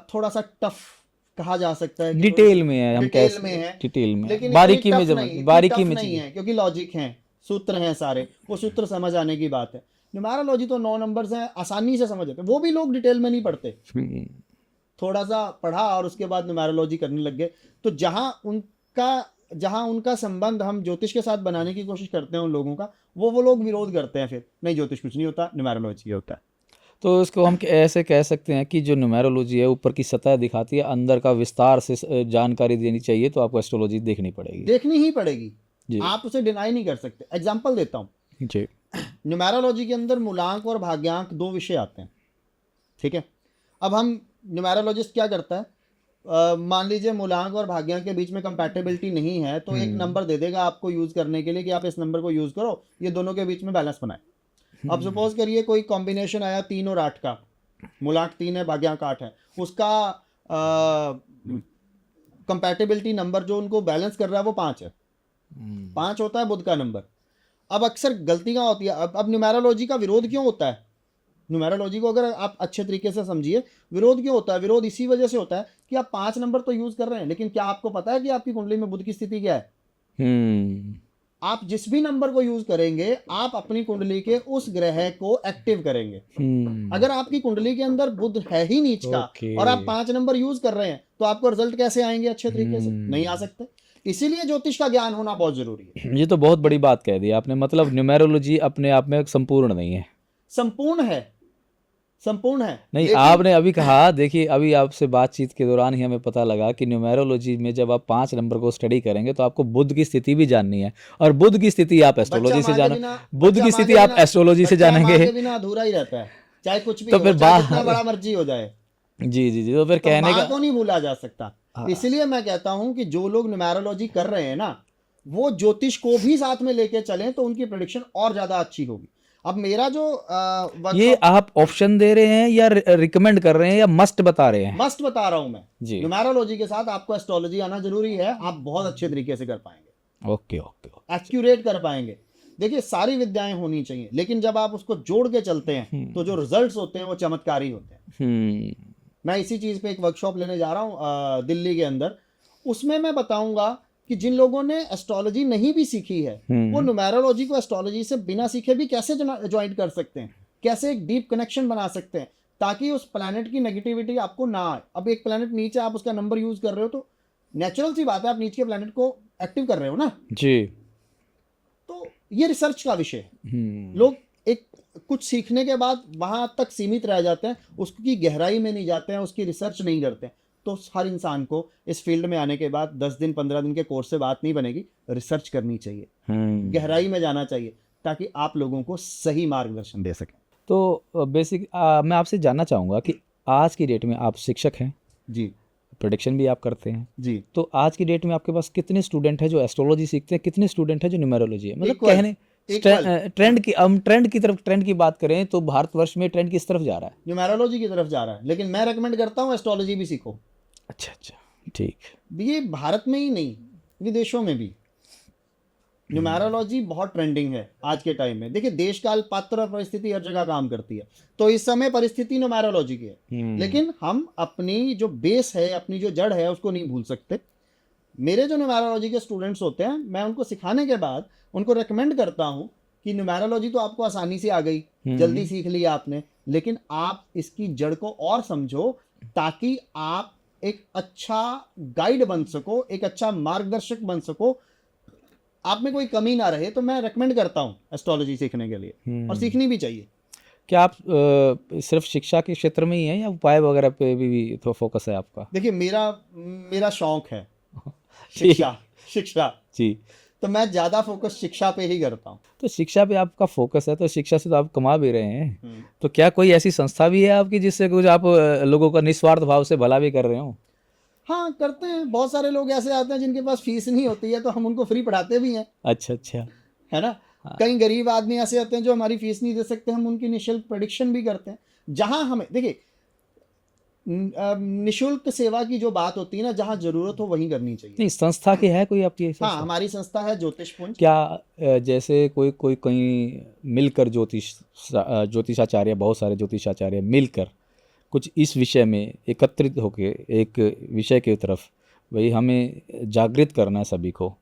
थोड़ा सा टफ कहा जा सकता है, डिटेल में है, हम डिटेल में है, डिटेल में, लेकिन बारीकी में बारीकी में नहीं है, क्योंकि लॉजिक है, सूत्र हैं सारे, वो सूत्र समझ आने की बात है। न्यूमेरोलॉजी तो 9 नंबर्स हैं, आसानी से समझ आते हैं, वो भी लोग डिटेल में नहीं पढ़ते, थोड़ा सा पढ़ा और उसके बाद न्यूमेरोलॉजी करने लग गए। तो जहाँ उनका संबंध हम ज्योतिष के साथ बनाने की कोशिश करते हैं उन लोगों का, वो लोग विरोध करते हैं, फिर नहीं ज्योतिष कुछ नहीं होता, न्यूमेरोलॉजी होता है। तो इसको हम ऐसे कह सकते हैं कि जो न्यूमेरोलॉजी है ऊपर की सतह दिखाती है, अंदर का विस्तार से जानकारी देनी चाहिए, तो आपको एस्ट्रोलॉजी देखनी ही पड़ेगी, आप उसे डिनाई नहीं कर सकते। एग्जाम्पल देता हूँ जी। न्यूमेरोलॉजी के अंदर मूलांक और भाग्यांक 2 विषय आते हैं, ठीक है। अब हम न्यूमेरोलॉजिस्ट क्या करता है, मान लीजिए मूलांक और भाग्यांक के बीच में कंपैटिबिलिटी नहीं है, तो एक नंबर दे देगा आपको यूज करने के लिए कि आप इस नंबर को यूज करो, ये दोनों के बीच में बैलेंस बनाए। अब सपोज करिए कोई कॉम्बिनेशन आया 3 और 8 का, मूलांक 3 है, भाग्यांक 8 है, उसका कंपैटिबिलिटी नंबर जो उनको बैलेंस कर रहा है वो 5 है, 5 होता है बुध का नंबर। अब अक्सर गलती कहाँ होती है, अब न्यूमेरोलॉजी का विरोध क्यों होता है, न्यूमेरोलॉजी को अगर आप अच्छे तरीके से समझिए, विरोध क्यों होता है, विरोध इसी वजह से होता है कि आप 5 नंबर तो यूज कर रहे हैं, लेकिन क्या आपको पता है कि आपकी कुंडली में बुध की स्थिति क्या है। आप जिस भी नंबर को यूज करेंगे, आप अपनी कुंडली के उस ग्रह को एक्टिव करेंगे। अगर आपकी कुंडली के अंदर बुध है ही नीच का और आप 5 नंबर यूज कर रहे हैं, तो आपको रिजल्ट कैसे आएंगे अच्छे तरीके से, नहीं आ सकते। इसीलिए ज्योतिष का ज्ञान होना बहुत जरूरी है। ये तो बहुत बड़ी बात कह दी आपने, मतलब न्यूमेरोलॉजी अपने आप में संपूर्ण नहीं है। संपूर्ण है नहीं, आपने अभी कहा, देखिए अभी आपसे बातचीत के दौरान ही हमें पता लगा कि न्यूमेरोलॉजी में जब आप 5 नंबर को स्टडी करेंगे तो आपको बुध की स्थिति भी जाननी है, और बुध की स्थिति आप एस्ट्रोलॉजी से जानो, बुध की स्थिति आप एस्ट्रोलॉजी से जानेंगे, बिना अधूरा ही रहता है। चाहे कुछ भी तो हो, फिर चाहे जितना बड़ा मर्जी हो जाए, जी जी जी, तो फिर तो कहने माँ का को नहीं भूला जा सकता। हाँ। इसलिए मैं कहता हूं कि जो लोग न्यूमेरोलॉजी कर रहे हैं ना, वो ज्योतिष को भी साथ में लेके चलें तो उनकी प्रेडिक्शन और ज्यादा अच्छी होगी। अब मेरा जो ये वर्कशॉप, आप ऑप्शन दे रहे हैं या रिकमेंड कर रहे हैं या मस्ट बता रहे हैं? मस्ट बता रहा हूं मैं, जी, न्यूमेरोलॉजी के साथ आपको एस्ट्रोलॉजी आना जरूरी है। आप बहुत अच्छे तरीके से कर पाएंगे, ओके ओके ओके। एक्यूरेट कर पाएंगे। देखिए सारी विद्याएं होनी चाहिए, लेकिन जब आप उसको जोड़ के चलते हैं तो जो रिजल्ट्स होते हैं वो चमत्कारी होते हैं। मैं इसी चीज़ पे एक वर्कशॉप लेने जा रहा हूँ दिल्ली के अंदर। उसमें मैं बताऊंगा कि जिन लोगों ने एस्ट्रोलॉजी नहीं भी सीखी है, वो न्यूमेरोलॉजी को एस्ट्रोलॉजी से बिना सीखे भी कैसे ज्वाइन कर सकते हैं, कैसे एक डीप कनेक्शन बना सकते हैं, ताकि उस प्लैनेट की नेगेटिविटी आपको ना आए। अब एक प्लैनेट नीचे, आप उसका नंबर यूज कर रहे हो तो नेचुरल सी बात है, आप नीचे के प्लैनेट को एक्टिव कर रहे हो ना। जी। तो ये रिसर्च का विषय है। लोग एक कुछ सीखने के बाद वहां तक सीमित रह जाते हैं, उसकी गहराई में नहीं जाते हैं, उसकी रिसर्च नहीं करते हैं। तो हर इंसान को इस फील्ड में आने के बाद 10 दिन 15 दिन के कोर्स से बात नहीं बनेगी, रिसर्च करनी चाहिए, गहराई में जाना चाहिए, ताकि आप लोगों को सही मार्गदर्शन दे सकें। तो बेसिक मैं आपसे जानना चाहूँगा कि आज की डेट में आप शिक्षक हैं, जी प्रेडिक्शन भी आप करते हैं, जी। तो आज की डेट में आपके पास कितने स्टूडेंट हैं जो एस्ट्रोलॉजी सीखते हैं, कितने स्टूडेंट हैं जो न्यूमेरोलॉजी है? मतलब Equal, कहने equal। ट्रेंड की, हम ट्रेंड की बात करें तो भारतवर्ष में ट्रेंड किस तरफ जा रहा है? न्यूमेरोलॉजी की तरफ जा रहा है, लेकिन मैं रेकमेंड करता हूँ एस्ट्रोलॉजी भी सीखो। अच्छा अच्छा, ठीक। ये भारत में ही नहीं, विदेशों में भी न्यूमेरोलॉजी बहुत ट्रेंडिंग है आज के टाइम में। देखिए देश काल पात्र और परिस्थिति हर जगह काम करती है, तो इस समय परिस्थिति न्यूमेरोलॉजी की है, लेकिन हम अपनी जो बेस है, अपनी जो जड़ है, उसको नहीं भूल सकते। मेरे जो न्यूमेरोलॉजी के स्टूडेंट्स होते हैं, मैं उनको सिखाने के बाद उनको रेकमेंड करता हूँ कि न्यूमेरोलॉजी तो आपको आसानी से आ गई, जल्दी सीख लिया आपने, लेकिन आप इसकी जड़ को और समझो, ताकि आप एक अच्छा गाइड बन सको, एक अच्छा मार्गदर्शक बन सको, आप में कोई कमी ना रहे। तो मैं रेकमेंड करता हूँ एस्ट्रोलॉजी सीखने के लिए, और सीखनी भी चाहिए। क्या आप सिर्फ शिक्षा के क्षेत्र में ही हैं या उपाय वगैरह पे भी तो फोकस है आपका? देखिए मेरा शौक है शिक्षा जी। तो मैं ज़्यादा फोकस शिक्षा पे ही करता हूँ। तो शिक्षा पे आपका फोकस है, तो शिक्षा से तो आप कमा भी रहे हैं, तो क्या कोई ऐसी संस्था भी है आपकी जिससे कुछ आप लोगों का निस्वार्थ भाव से भला भी कर रहे हो? हाँ करते हैं। बहुत सारे लोग ऐसे आते हैं जिनके पास फीस नहीं होती है, तो हम उनको फ्री पढ़ाते भी हैं। अच्छा अच्छा, है ना। कई गरीब आदमी ऐसे आते हैं जो हमारी फीस नहीं दे सकते, हम उनकी निःशुल्क प्रेडिक्शन भी करते हैं। जहां हमें, देखिए निःशुल्क सेवा की जो बात होती है ना, जहां जरूरत हो वहीं करनी चाहिए। नहीं, संस्था की है कोई आपकी संस्था? हाँ, हमारी संस्था है ज्योतिषपुंज। क्या जैसे कोई कहीं मिलकर ज्योतिषाचार्य, बहुत सारे ज्योतिषाचार्य मिलकर कुछ इस विषय में एकत्रित होकर एक विषय की तरफ वही हमें जागृत करना है सभी को,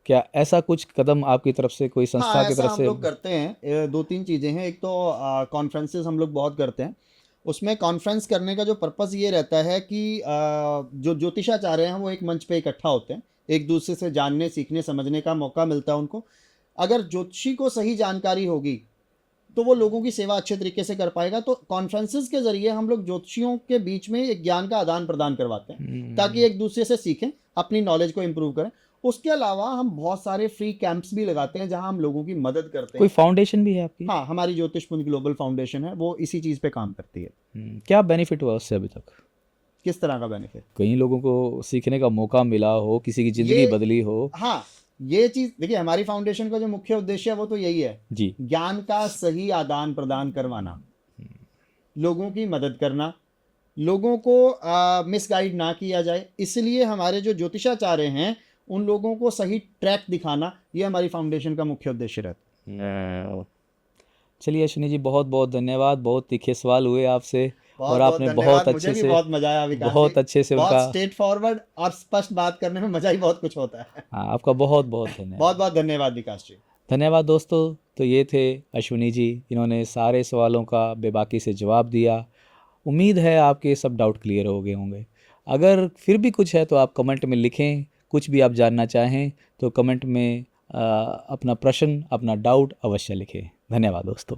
क्या ऐसा कुछ कदम आपकी तरफ से, कोई संस्था की तरफ हम से? लोग करते हैं। 2-3 चीज़ें हैं। एक तो कॉन्फ्रेंसेस हम लोग बहुत करते हैं। उसमें कॉन्फ्रेंस करने का जो पर्पस ये रहता है कि जो ज्योतिषाचार्य हैं वो एक मंच पे इकट्ठा होते हैं, एक दूसरे से जानने, सीखने, समझने का मौका मिलता है उनको। अगर ज्योतिषी को सही जानकारी होगी तो वो लोगों की सेवा अच्छे तरीके से कर पाएगा। तो कॉन्फ्रेंसेस के जरिए हम लोग ज्योतिषियों के बीच में एक ज्ञान का आदान प्रदान करवाते हैं, ताकि एक दूसरे से सीखें, अपनी नॉलेज को इम्प्रूव करें। उसके अलावा हम बहुत सारे फ्री कैंप्स भी लगाते हैं जहां हम लोगों की मदद करते हैं। कोई फाउंडेशन भी है आपकी? हाँ, हमारी ज्योतिषपुंज ग्लोबल फाउंडेशन है, वो इसी चीज़ पे काम करती है। क्या बेनिफिट हुआ उससे अभी तक? किस तरह का बेनिफिट? कई लोगों को सीखने का मौका मिला हो, किसी की जिंदगी बदली हो। हाँ, ये चीज़ देखिए, हमारी फाउंडेशन का जो मुख्य उद्देश्य है वो तो यही है जी, ज्ञान का सही आदान प्रदान करवाना, लोगों की मदद करना, लोगों को मिसगाइड ना किया जाए। इसलिए हमारे जो ज्योतिषाचार्य हैं उन लोगों को सही ट्रैक दिखाना, ये हमारी फाउंडेशन का मुख्य उद्देश्य रहता है। चलिए अश्विनी जी, बहुत बहुत धन्यवाद। बहुत तीखे सवाल हुए आपसे और बहुत आपने धन्यवाद। बहुत मुझे अच्छे भी से, बहुत मजा आया विकास बहुत जी। अच्छे से बहुत उनका, स्ट्रेट फॉरवर्ड और स्पष्ट बात करने में मजा ही बहुत कुछ होता है। हाँ, आपका बहुत बहुत धन्यवाद। बहुत बहुत धन्यवाद विकास जी। धन्यवाद दोस्तों। तो ये थे अश्विनी जी, इन्होंने सारे सवालों का बेबाकी से जवाब दिया। उम्मीद है आपके सब डाउट क्लियर हो गए होंगे। अगर फिर भी कुछ है तो आप कमेंट में लिखें, कुछ भी आप जानना चाहें तो कमेंट में अपना प्रश्न, अपना डाउट अवश्य लिखें। धन्यवाद दोस्तों।